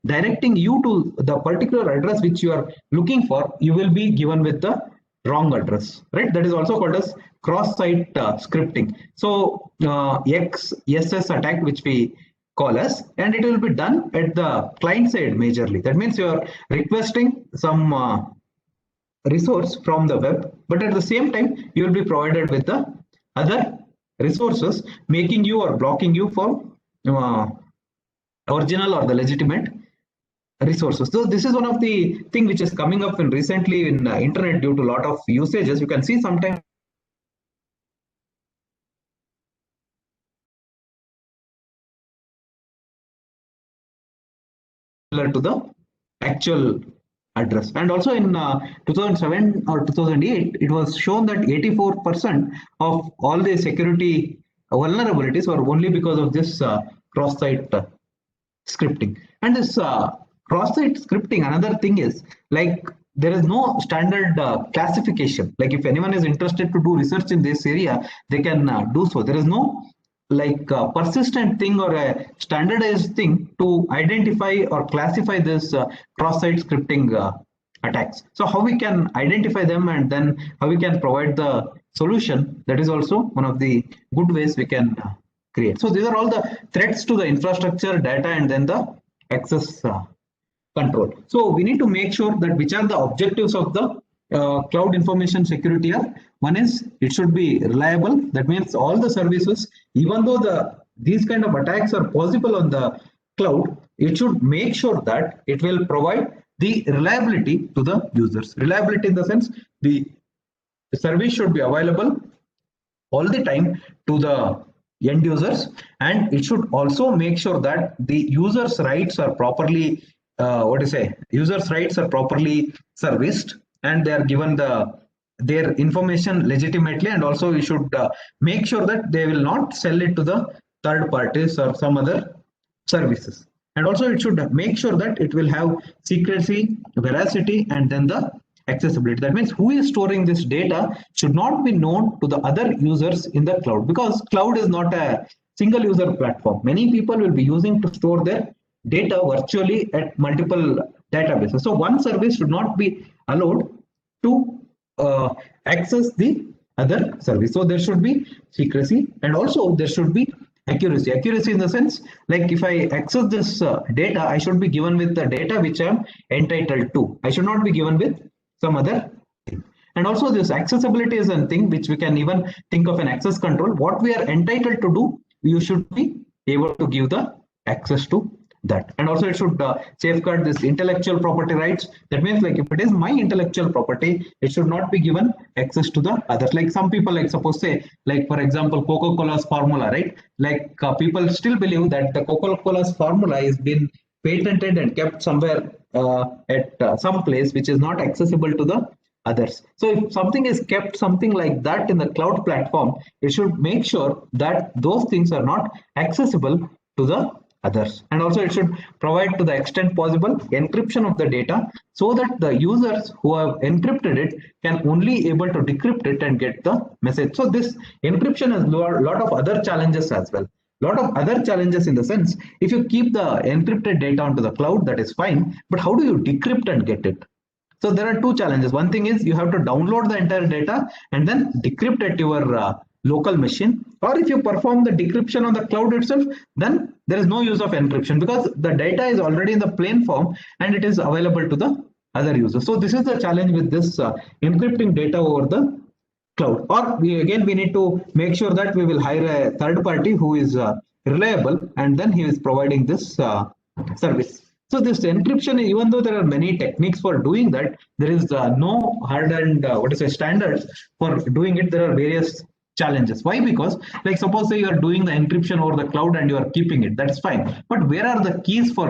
directing you to the particular address which you are looking for, you will be given with the wrong address, right? That is also called as cross-site scripting. So XSS attack, which we call as, and it will be done at the client side majorly. That means you are requesting some resource from the web, but at the same time you will be provided with the other resources, making you or blocking you for original or the legitimate resources. So this is one of the thing which is coming up in recently in internet due to a lot of usages. You can see sometimes similar to the actual address. And also in 2007 or 2008, it was shown that 84% of all the security vulnerabilities were only because of this cross-site scripting. And this cross-site scripting, another thing is there is no standard classification. If anyone is interested to do research in this area, they can do so. There is no persistent thing or a standardized thing to identify or classify this cross-site scripting attacks. So how we can identify them and then how we can provide the solution, that is also one of the good ways we can create. So these are all the threats to the infrastructure, data, and then the access control. So we need to make sure that which are the objectives of the cloud information security are. One is it should be reliable. That means all the services, even though these kind of attacks are possible on the cloud, it should make sure that it will provide the reliability to the users. Reliability in the sense the service should be available all the time to the end users, and it should also make sure that the users rights are properly users rights are properly serviced, and they are given their information legitimately, and also we should make sure that they will not sell it to the third parties or some other services. And also it should make sure that it will have secrecy, veracity, and then the accessibility. That means who is storing this data should not be known to the other users in the cloud, because cloud is not a single user platform. Many people will be using to store their data virtually at multiple databases. So one service should not be allowed to access the other service. So there should be secrecy, and also there should be accuracy. Accuracy in the sense, like if I access this data, I should be given with the data which I am entitled to. I should not be given with some other thing. And also this accessibility is a thing which we can even think of an access control. What we are entitled to do, you should be able to give the access to that. And also it should safeguard this intellectual property rights. That means like if it is my intellectual property, it should not be given access to the others. Like some people, like suppose say, like for example, Coca-Cola's formula, right? Like people still believe that the Coca-Cola's formula is been patented and kept somewhere at some place which is not accessible to the others. So if something is kept something like that in the cloud platform, it should make sure that those things are not accessible to the others. And also it should provide to the extent possible encryption of the data, so that the users who have encrypted it can only able to decrypt it and get the message. So this encryption has a lot of other challenges as well. Lot of other challenges in the sense, if you keep the encrypted data onto the cloud, that is fine, but how do you decrypt and get it? So there are two challenges. One thing is you have to download the entire data and then decrypt at your local machine, or if you perform the decryption on the cloud itself, then there is no use of encryption, because the data is already in the plain form and it is available to the other users. So this is the challenge with this encrypting data over the cloud. Or we need to make sure that we will hire a third party who is reliable, and then he is providing this service. So this encryption, even though there are many techniques for doing that, there is no hardened standards for doing it. There are various challenges. Why? Because like suppose say you are doing the encryption over the cloud and you are keeping it, that's fine, but where are the keys for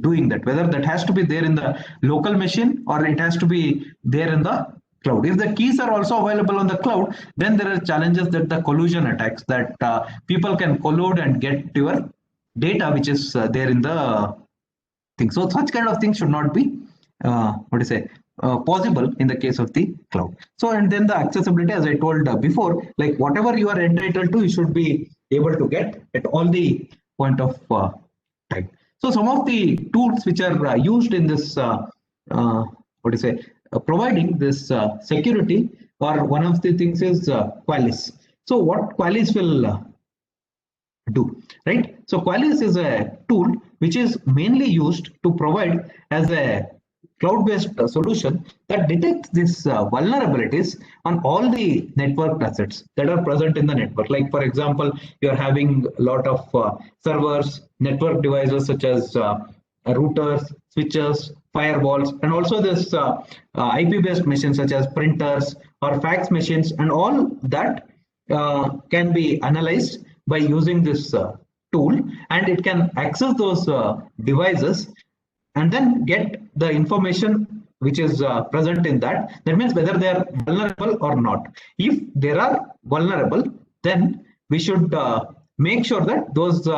doing that? Whether that has to be there in the local machine or it has to be there in the cloud. If the keys are also available on the cloud, then there are challenges that the collusion attacks, that people can collude and get your data which is there in the thing. So such kind of things should not be possible in the case of the cloud. So and then the accessibility, as I told before, like whatever you are entitled to, you should be able to get at all the point of time. So some of the tools which are used in this providing this security, or one of the things is Qualys. So what Qualys will do, right? So Qualys is a tool which is mainly used to provide as a cloud-based solution that detects these vulnerabilities on all the network assets that are present in the network. Like for example, you are having a lot of servers, network devices such as routers, switches, firewalls, and also this IP-based machines such as printers or fax machines, and all that can be analyzed by using this tool, and it can access those devices and then get the information which is present in that. That means whether they are vulnerable or not. If they are vulnerable, then we should make sure that those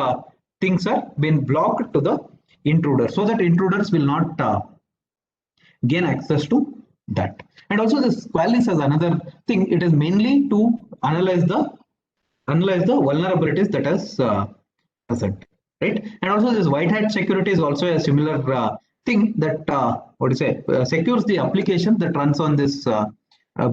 things are being blocked to the intruder, so that intruders will not gain access to that. And also this Qualys has another thing. It is mainly to analyze the vulnerabilities that is present, right? And also this white hat security is also a similar thing that secures the application that runs on this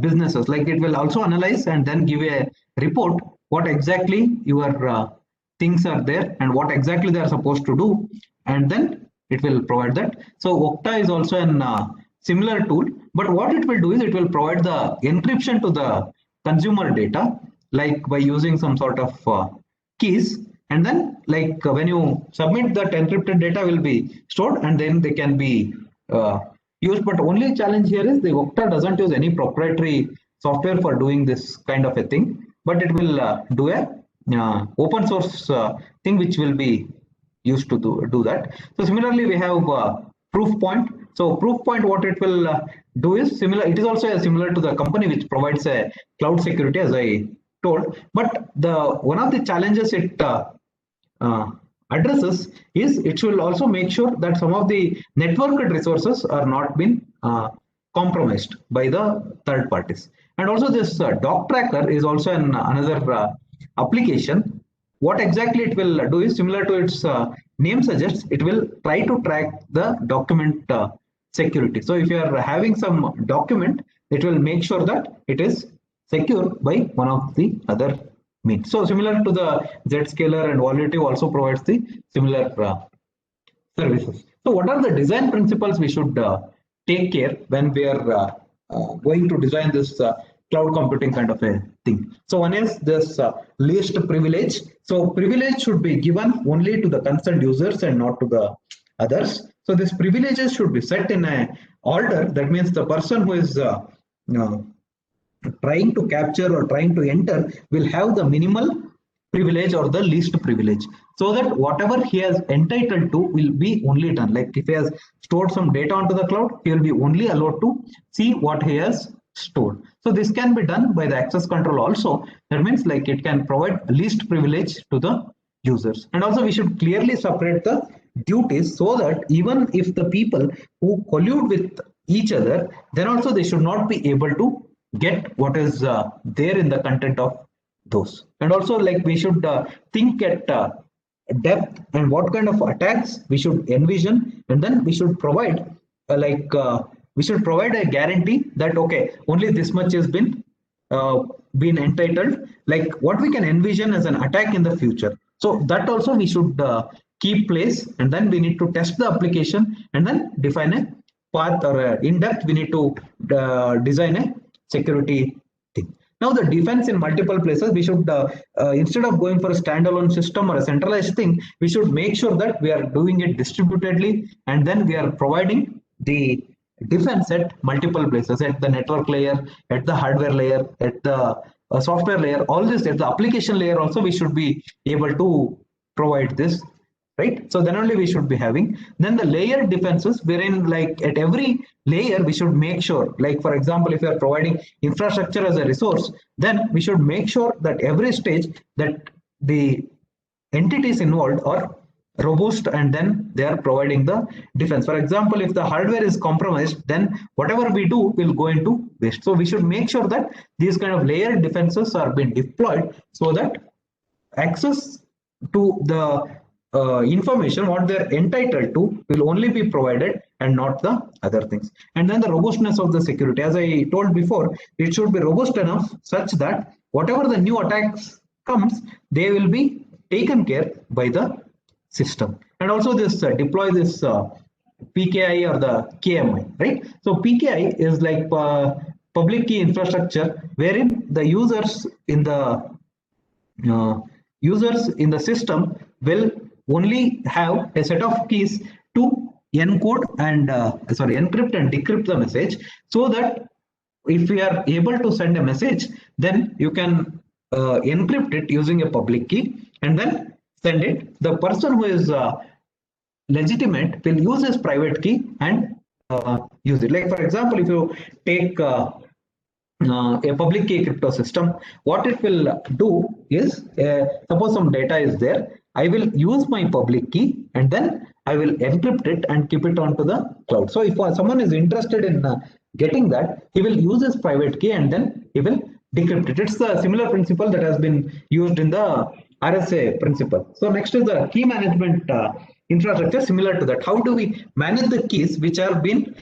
businesses. Like it will also analyze and then give a report what exactly your things are there and what exactly they are supposed to do, and then it will provide that. So Okta is also an similar tool, but what it will do is it will provide the encryption to the consumer data, like by using some sort of keys, and then like when you submit, that encrypted data will be stored and then they can be used. But only challenge here is the Okta doesn't use any proprietary software for doing this kind of a thing, but it will do a open source thing which will be used to do that. So similarly, we have Proofpoint. So Proofpoint, what it will do is similar. It is also similar to the company which provides a cloud security, as I told. But the one of the challenges it addresses is it will also make sure that some of the networked resources are not been compromised by the third parties. And also this doc tracker is also another application. What exactly it will do is similar to its name suggests, it will try to track the document security. So if you are having some document, it will make sure that it is secure by one of the other means. So similar to the Zscaler, and Validative also provides the similar services. So what are the design principles we should take care when we are going to design this cloud computing kind of a thing? So one is this least privilege. So privilege should be given only to the concerned users and not to the others. So these privileges should be set in a order. That means the person who is trying to capture or trying to enter will have the minimal privilege or the least privilege, so that whatever he has entitled to will be only done. Like if he has stored some data onto the cloud, he will be only allowed to see what he has stored. So this can be done by the access control also. That means like it can provide least privilege to the users. And also we should clearly separate the duties, so that even if the people who collude with each other, then also they should not be able to get what is there in the content of those. And also like we should think at depth and what kind of attacks we should envision, and then we should provide we should provide a guarantee that okay, only this much has been entitled, like what we can envision as an attack in the future. So that also we should keep place, and then we need to test the application and then define a path, or in depth we need to design a security thing. Now the defense in multiple places, we should instead of going for a standalone system or a centralized thing, we should make sure that we are doing it distributedly, and then we are providing the defense at multiple places, at the network layer, at the hardware layer, at the software layer, all this at the application layer also we should be able to provide this, right? So then only we should be having. Then the layer defenses, wherein like at every layer we should make sure, like for example, if you are providing infrastructure as a resource, then we should make sure that every stage that the entities involved are robust, and then they are providing the defense. For example, if the hardware is compromised, then whatever we do will go into waste. So we should make sure that these kind of layer defenses are being deployed, so that access to the information what they're entitled to will only be provided and not the other things. And then the robustness of the security, as I told before, it should be robust enough such that whatever the new attacks comes, they will be taken care by the system. And also this deploy this PKI or the KMI, right? So PKI is like public key infrastructure, wherein the users in the system will only have a set of keys to encode and encrypt and decrypt the message, so that if we are able to send a message, then you can encrypt it using a public key and then send it. The person who is legitimate will use his private key and use it. Like for example, if you take a public key crypto system, what it will do is suppose some data is there, I will use my public key and then I will encrypt it and keep it onto the cloud. So if someone is interested in getting that, he will use his private key and then he will decrypt it. It's the similar principle that has been used in the RSA principle. So next is the key management infrastructure, similar to that. How do we manage the keys which have been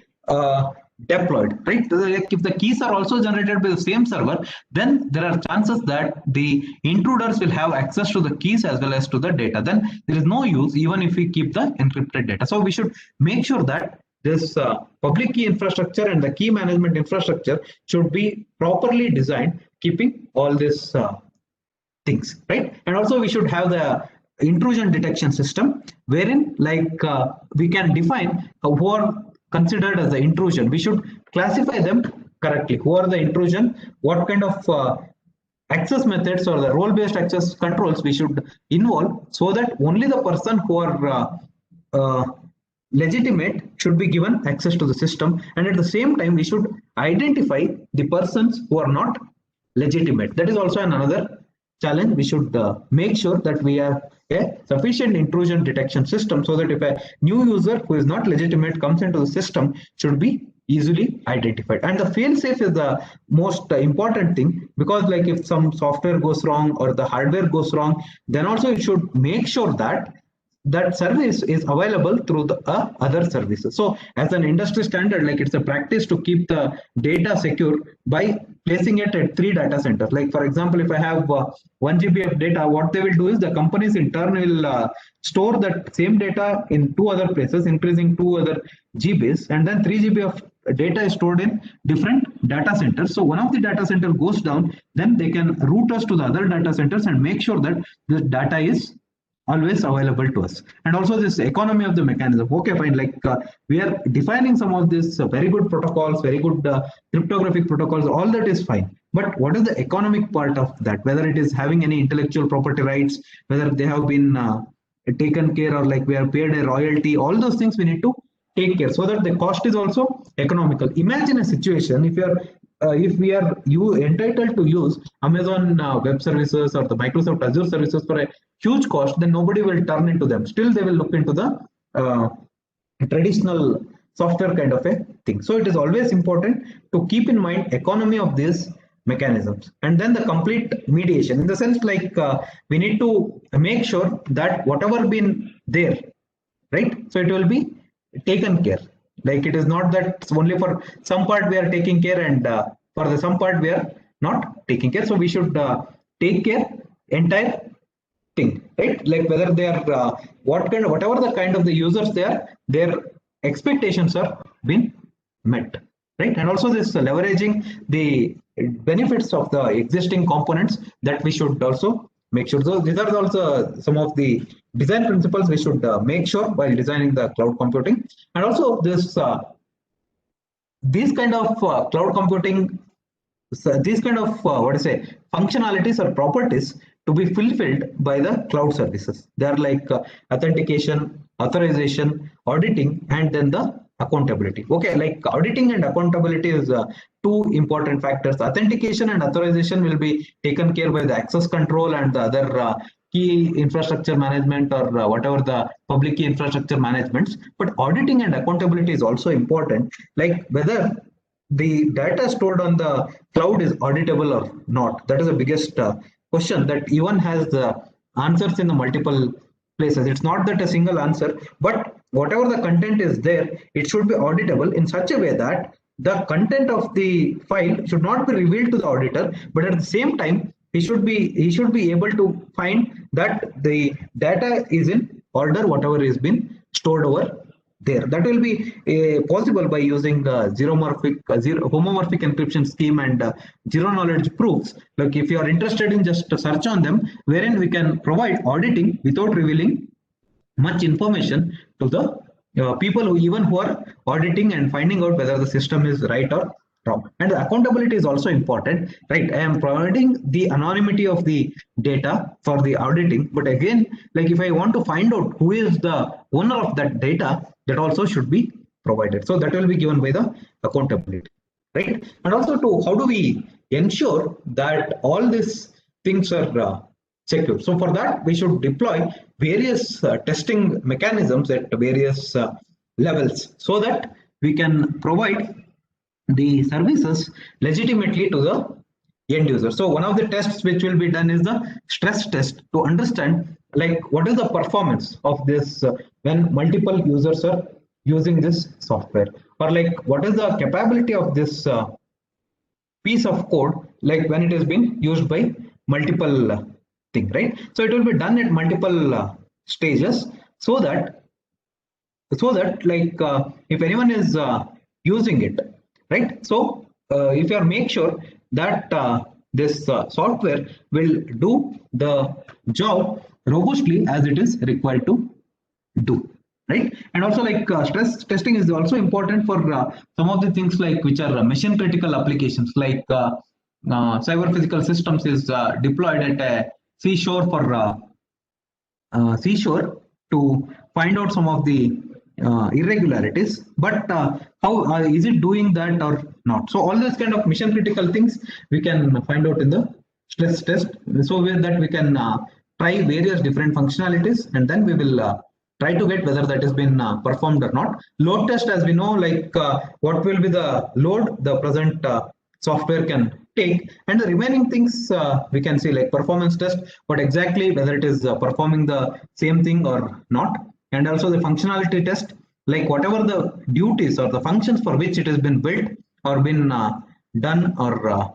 deployed, right? Like if the keys are also generated by the same server, then there are chances that the intruders will have access to the keys as well as to the data. Then there is no use even if we keep the encrypted data. So we should make sure that this public key infrastructure and the key management infrastructure should be properly designed, keeping all this things, right? And also we should have the intrusion detection system wherein like we can define who are considered as the intrusion. We should classify them correctly. Who are the intrusion, what kind of access methods or the role-based access controls we should involve, so that only the person who are legitimate should be given access to the system, and at the same time we should identify the persons who are not legitimate. That is also another challenge. We should make sure that we have a sufficient intrusion detection system, so that if a new user who is not legitimate comes into the system, should be easily identified. And the fail safe is the most important thing, because like if some software goes wrong or the hardware goes wrong, then also you should make sure that that service is available through the other services. So as an industry standard, like it's a practice to keep the data secure by placing it at 3 data centers. Like for example, if I have 1 GB of data, what they will do is the companies in turn will store that same data in 2 other places, increasing 2 other GBs, and then 3 GB of data is stored in different data centers. So one of the data center goes down, then they can route us to the other data centers and make sure that the data is always available to us. And also this economy of the mechanism. Okay, fine. Like we are defining some of these very good protocols, very good cryptographic protocols. All that is fine. But what is the economic part of that? Whether it is having any intellectual property rights, whether they have been taken care, or like we are paid a royalty. All those things we need to take care, so that the cost is also economical. Imagine a situation if we are entitled to use Amazon Web Services or the Microsoft Azure services for a huge cost, then nobody will turn into them. Still, they will look into the traditional software kind of a thing. So it is always important to keep in mind economy of these mechanisms, and then the complete mediation, in the sense like we need to make sure that whatever been there, right? So it will be taken care. Like it is not that only for some part we are taking care, and for the some part we are not taking care. So we should take care entire thing, right? Like whether they are whatever the kind of the users they are, their expectations are been met, right? And also this leveraging the benefits of the existing components, that we should also make sure. So these are also some of the design principles we should make sure while designing the cloud computing. And also this these kind of cloud computing, these kind of functionalities or properties to be fulfilled by the cloud services. They are like authentication, authorization, auditing, and then the accountability. Okay, like auditing and accountability is two important factors. Authentication and authorization will be taken care by the access control and the other key infrastructure management, or whatever the public key infrastructure managements. But auditing and accountability is also important, like whether the data stored on the cloud is auditable or not. That is the biggest question that even has answers in the multiple places. It's not that a single answer, but whatever the content is there, it should be auditable in such a way that the content of the file should not be revealed to the auditor, but at the same time he should be able to find that the data is in order, whatever is been stored over there. That will be possible by using homomorphic encryption scheme and zero knowledge proofs. Like if you are interested in just search on them, wherein we can provide auditing without revealing much information to the people who are auditing and finding out whether the system is right or wrong. And the accountability is also important, right? I am providing the anonymity of the data for the auditing, but again, like if I want to find out who is the owner of that data, that also should be provided. So that will be given by the accountability, right? And also to how do we ensure that all these things are secure? So for that, we should deploy various testing mechanisms at various levels, so that we can provide the services legitimately to the end user. So one of the tests which will be done is the stress test, to understand like what is the performance of this when multiple users are using this software, or like what is the capability of this piece of code, like when it has been used by multiple thing, right? So it will be done at multiple stages, so that like if anyone is using it, right? So if you are make sure that this software will do the job robustly as it is required to do, right? And also like stress testing is also important for some of the things like which are mission critical applications, like cyber physical systems is deployed at a seashore for seashore to find out some of the irregularities, but how is it doing that or not? So all these kind of mission critical things we can find out in the stress test, so with that we can try various different functionalities, and then we will try to get whether that has been performed or not. Load test, as we know, like what will be the load the present software can take, and the remaining things we can see like performance test, what exactly whether it is performing the same thing or not, and also the functionality test, like whatever the duties or the functions for which it has been built or been done or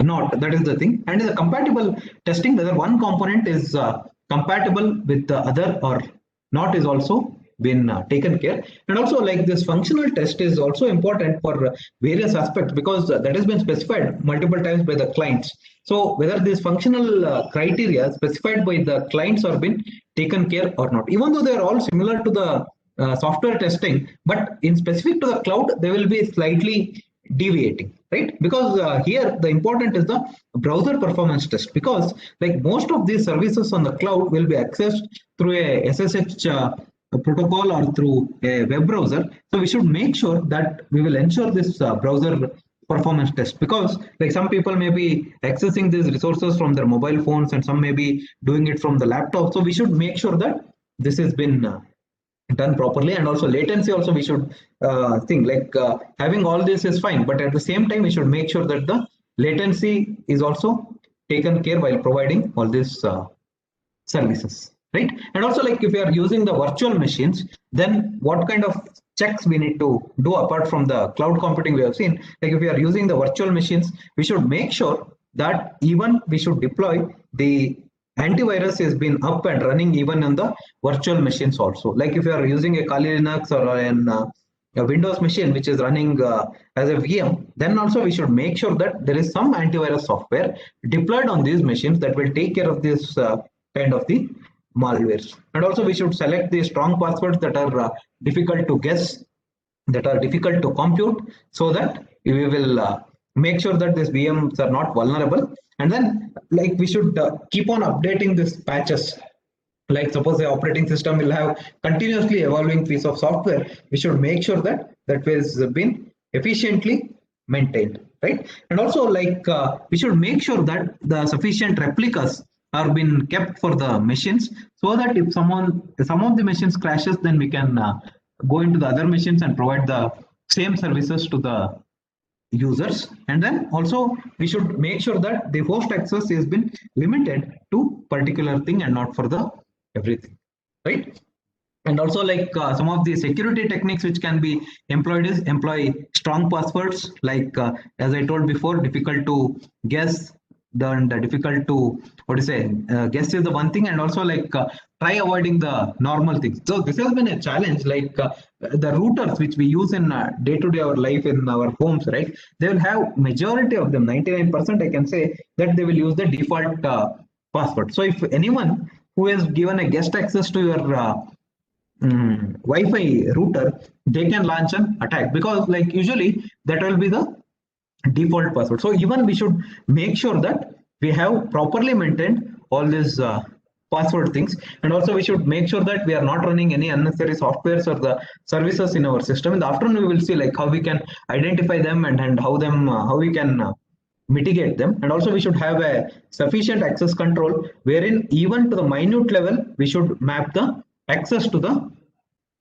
not, that is the thing. And the compatible testing, whether one component is compatible with the other or not, is also been taken care. And also like this functional test is also important for various aspects, because that has been specified multiple times by the clients. So whether these functional criteria specified by the clients are been taken care or not, even though they are all similar to the software testing, but in specific to the cloud they will be slightly deviating, right? Because here the important is the browser performance test, because like most of these services on the cloud will be accessed through a SSH protocol or through a web browser. So we should make sure that we will ensure this browser performance test, because like some people may be accessing these resources from their mobile phones and some may be doing it from the laptop. So we should make sure that this has been done properly. And also latency also we should think like having all this is fine, but at the same time we should make sure that the latency is also taken care while providing all these services, right? And also like if you are using the virtual machines, then what kind of checks we need to do apart from the cloud computing we have seen? Like if we are using the virtual machines, we should make sure that even we should deploy the antivirus has been up and running even on the virtual machines also. Like if you are using a Kali Linux or a Windows machine which is running as a VM, then also we should make sure that there is some antivirus software deployed on these machines that will take care of this kind of the malwares. And also we should select the strong passwords that are difficult to guess, that are difficult to compute, so that we will make sure that these VMs are not vulnerable. And then like we should keep on updating these patches. Like suppose the operating system will have continuously evolving piece of software, we should make sure that that has been efficiently maintained, right? And also like we should make sure that the sufficient replicas are been kept for the machines, so that if some of the machines crashes, then we can go into the other machines and provide the same services to the users. And then also we should make sure that the host access has been limited to particular thing and not for the everything, right? And also like some of the security techniques which can be employed is employ strong passwords, like as I told before, difficult to guess, then the difficult to what to say guess is the one thing. And also like try avoiding the normal things. So this has been a challenge, like the routers which we use in day-to-day our life in our homes, right? They will have majority of them, 99% I can say, that they will use the default password. So if anyone who has given a guest access to your Wi-Fi router, they can launch an attack, because like usually that will be the default password. So even we should make sure that we have properly maintained all these password things. And also we should make sure that we are not running any unnecessary softwares or the services in our system. In the afternoon we will see like how we can identify them and how we can mitigate them. And also we should have a sufficient access control, wherein even to the minute level we should map the access to the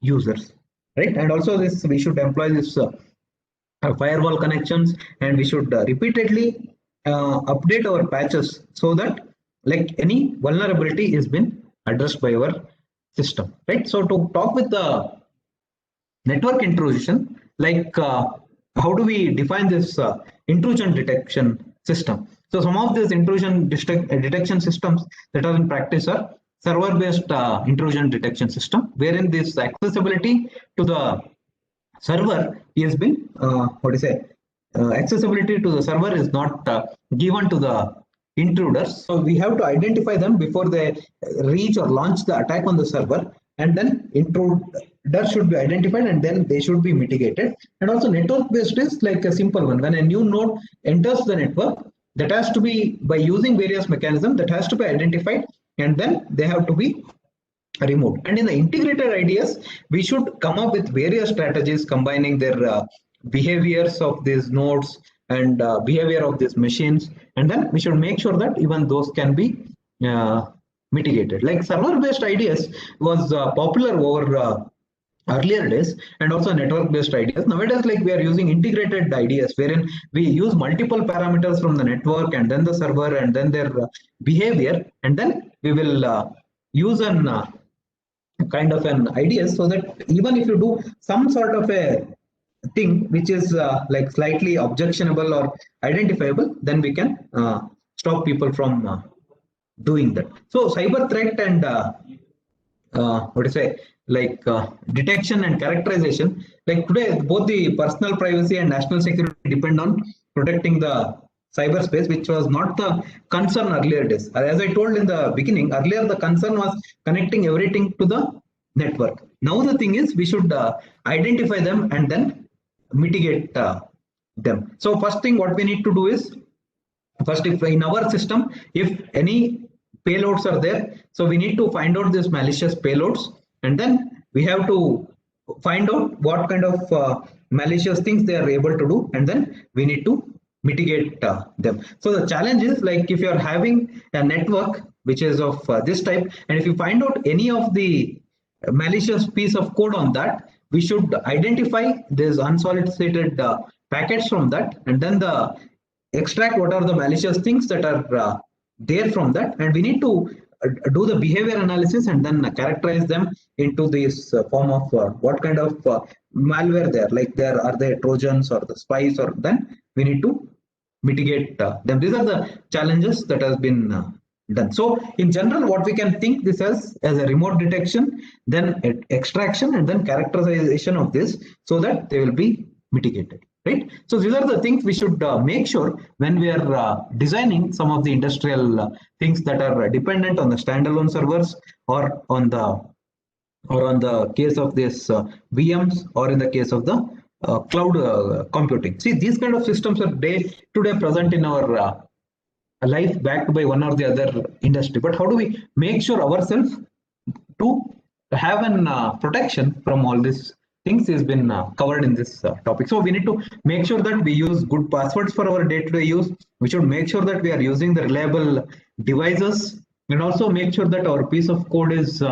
users, right? And also this we should employ this firewall connections, and we should repeatedly update our patches, so that like any vulnerability is been addressed by our system, right? So to talk with the network intrusion, like how do we define this intrusion detection system? So some of these intrusion detection systems that are in practice are server-based intrusion detection system, wherein this accessibility to the server has been what do you say? Accessibility to the server is not given to the intruders. So we have to identify them before they reach or launch the attack on the server, and then intruders should be identified and then they should be mitigated. And also network based is like a simple one. When a new node enters the network, that has to be by using various mechanisms that has to be identified and then they have to be removed. And in the integrated IDS, we should come up with various strategies combining their behaviors of these nodes and behavior of these machines, and then we should make sure that even those can be mitigated. Like server-based IDS was popular over earlier days, and also network-based IDS. Nowadays, like we are using integrated IDS, wherein we use multiple parameters from the network and then the server and then their behavior, and then we will use an kind of an IDS, so that even if you do some sort of a thing which is like slightly objectionable or identifiable, then we can stop people from doing that. So cyber threat and what do you say, like detection and characterization, like today both the personal privacy and national security depend on protecting the cyberspace, which was not the concern earlier days. As I told in the beginning, earlier the concern was connecting everything to the network. Now the thing is we should identify them and then mitigate them. So first thing what we need to do is, first, if in our system, if any payloads are there, so we need to find out these malicious payloads, and then we have to find out what kind of malicious things they are able to do, and then we need to mitigate them. So the challenge is, like if you are having a network which is of this type, and if you find out any of the malicious piece of code on that, we should identify these unsolicited packets from that, and then extract what are the malicious things that are there from that, and we need to do the behavior analysis and then characterize them into this form of what kind of malware there, like are there trojans or the spies, or then we need to mitigate them. These are the challenges that has been done. So in general, what we can think this as a remote detection, then extraction, and then characterization of this, so that they will be mitigated, right? So these are the things we should make sure when we are designing some of the industrial things that are dependent on the standalone servers, or on the case of this VMs, or in the case of the cloud computing. See, these kind of systems are day to day present in our life, backed by one or the other industry. But how do we make sure ourselves to have an protection from all these things has been covered in this topic. So we need to make sure that we use good passwords for our day-to-day use. We should make sure that we are using the reliable devices, and also make sure that our piece of code is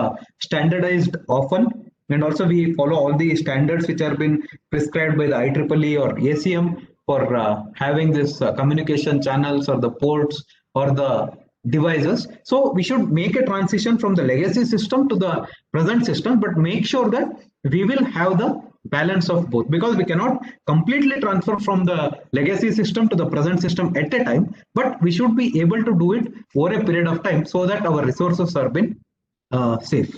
standardized often, and also we follow all the standards which have been prescribed by the IEEE or ACM for having this communication channels or the ports or the devices. So we should make a transition from the legacy system to the present system, but make sure that we will have the balance of both, because we cannot completely transfer from the legacy system to the present system at a time, but we should be able to do it over a period of time, so that our resources are been safe.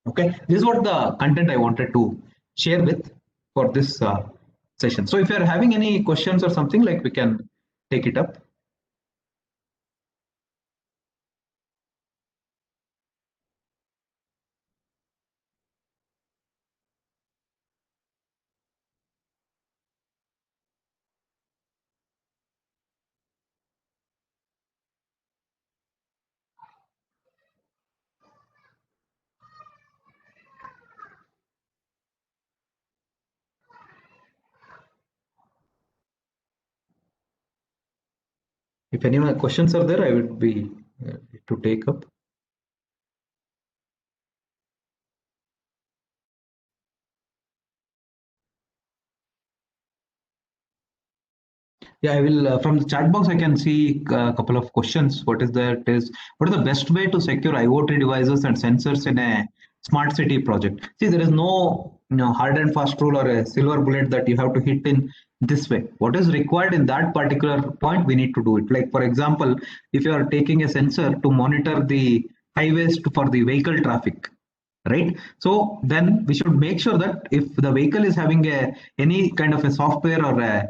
Okay, this is what the content I wanted to share with for this session. So if you are having any questions or something, like, we can take it up. If any questions are there, I would be to take up. Yeah, I will. From the chat box, I can see a couple of questions. What is what is the best way to secure IoT devices and sensors in a smart city project? See, there is no hard and fast rule or a silver bullet that you have to hit in this way. What is required in that particular point, we need to do it. Like for example, if you are taking a sensor to monitor the highways for the vehicle traffic, right? So then we should make sure that if the vehicle is having any kind of a software or a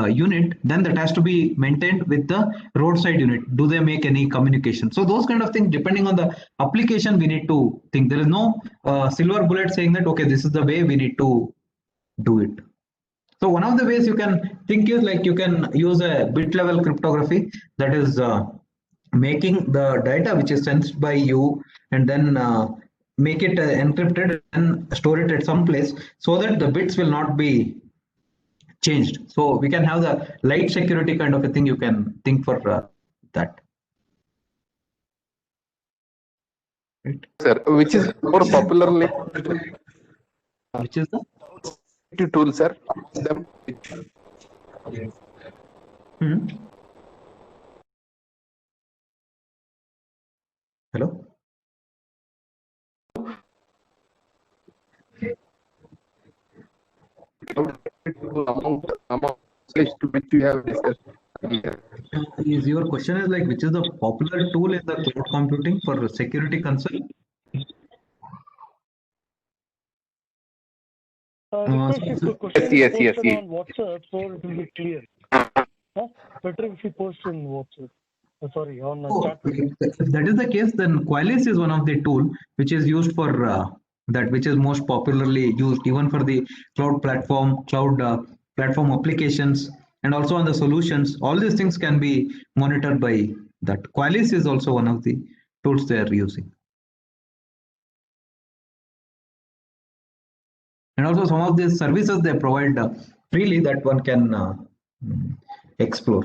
unit, then that has to be maintained with the roadside unit. Do they make any communication? So those kind of things, depending on the application, we need to think. There is no silver bullet saying that okay, this is the way we need to do it. So one of the ways you can think is like you can use a bit level cryptography, that is making the data which is sensed by you and then make it encrypted and store it at some place so that the bits will not be changed. So we can have the light security kind of a thing you can think for that. Right. Sir, which is more popularly Which is the tool, sir? Them. Hello. Among which we have discussed. Is your question is like which is the popular tool in the cloud computing for security concern? Request if the question yes, is yes, posted yes. on WhatsApp, so it will be clear. Better if you post in WhatsApp. Sorry, on chat. If that is the case, then Qualys is one of the tool which is used for that, which is most popularly used even for the cloud platform applications, and also on the solutions. All these things can be monitored by that. Qualys is also one of the tools they are using. And also some of these services they provide freely that one can explore.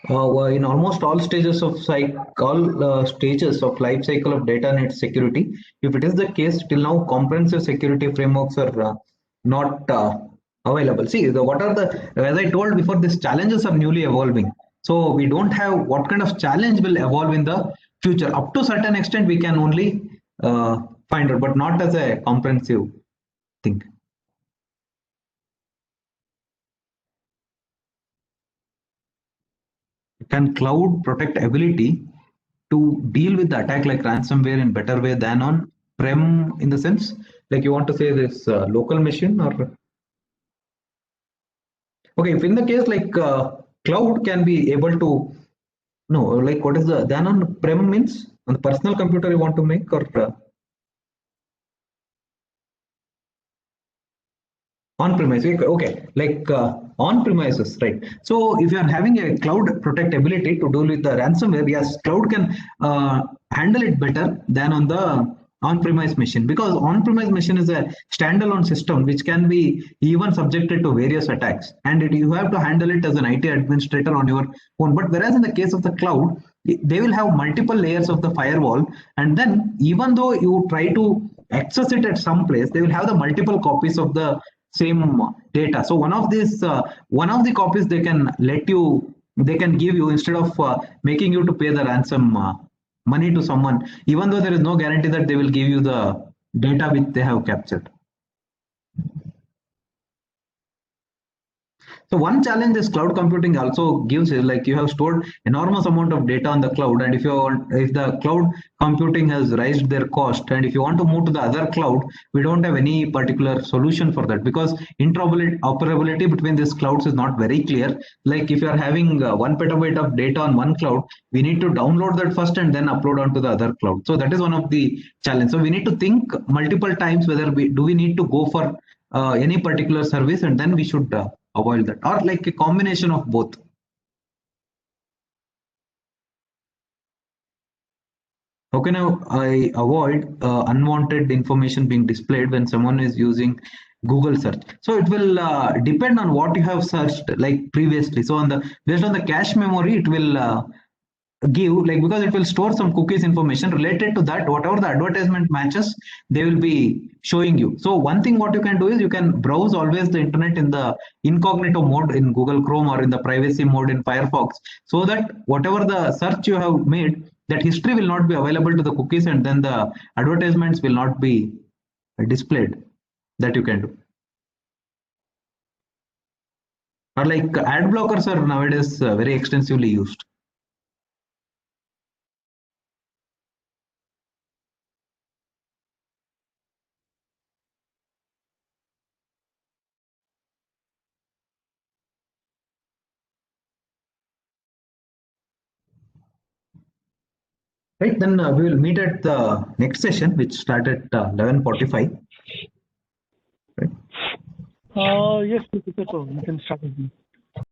In almost all stages of stages of life cycle of data net security, if it is the case till now, comprehensive security frameworks are not available. See, what are the, as I told before, these challenges are newly evolving. So we don't have what kind of challenge will evolve in the future. Up to certain extent, we can only find it, but not as a comprehensive thing. Can cloud protect ability to deal with the attack like ransomware in better way than on prem, in the sense like you want to say this local machine? Or okay, if in the case like cloud can be able to, no, like what is the than on prem means on the personal computer you want to make, or on premise? Okay, like on premises, right? So if you are having a cloud protect ability to deal with the ransomware, yes, cloud can handle it better than on the on-premise machine, because on-premise machine is a standalone system which can be even subjected to various attacks, and you have to handle it as an IT administrator on your own. But whereas in the case of the cloud, they will have multiple layers of the firewall, and then even though you try to access it at some place, they will have the multiple copies of the same data. So one of the copies they can give you instead of making you to pay the ransom money to someone, even though there is no guarantee that they will give you the data which they have captured. So one challenge this cloud computing also gives is like you have stored enormous amount of data on the cloud, and if the cloud computing has raised their cost, and if you want to move to the other cloud, we don't have any particular solution for that, because interoperability between these clouds is not very clear. Like if you are having 1 petabyte of data on one cloud, we need to download that first and then upload onto the other cloud. So that is one of the challenges. So we need to think multiple times whether we need to go for any particular service, and then we should avoid that, or like a combination of both. How can I avoid unwanted information being displayed when someone is using Google search? So it will depend on what you have searched like previously. So based on the cache memory, it will give, like, because it will store some cookies information related to that, whatever the advertisement matches, they will be showing you. So one thing what you can do is you can browse always the internet in the incognito mode in Google Chrome or in the privacy mode in Firefox, so that whatever the search you have made, that history will not be available to the cookies, and then the advertisements will not be displayed. That you can do. Or like ad blockers are nowadays very extensively used. Right, then we will meet at the next session, which start at 11:45. Right. Yes, Mr. So we can start with this.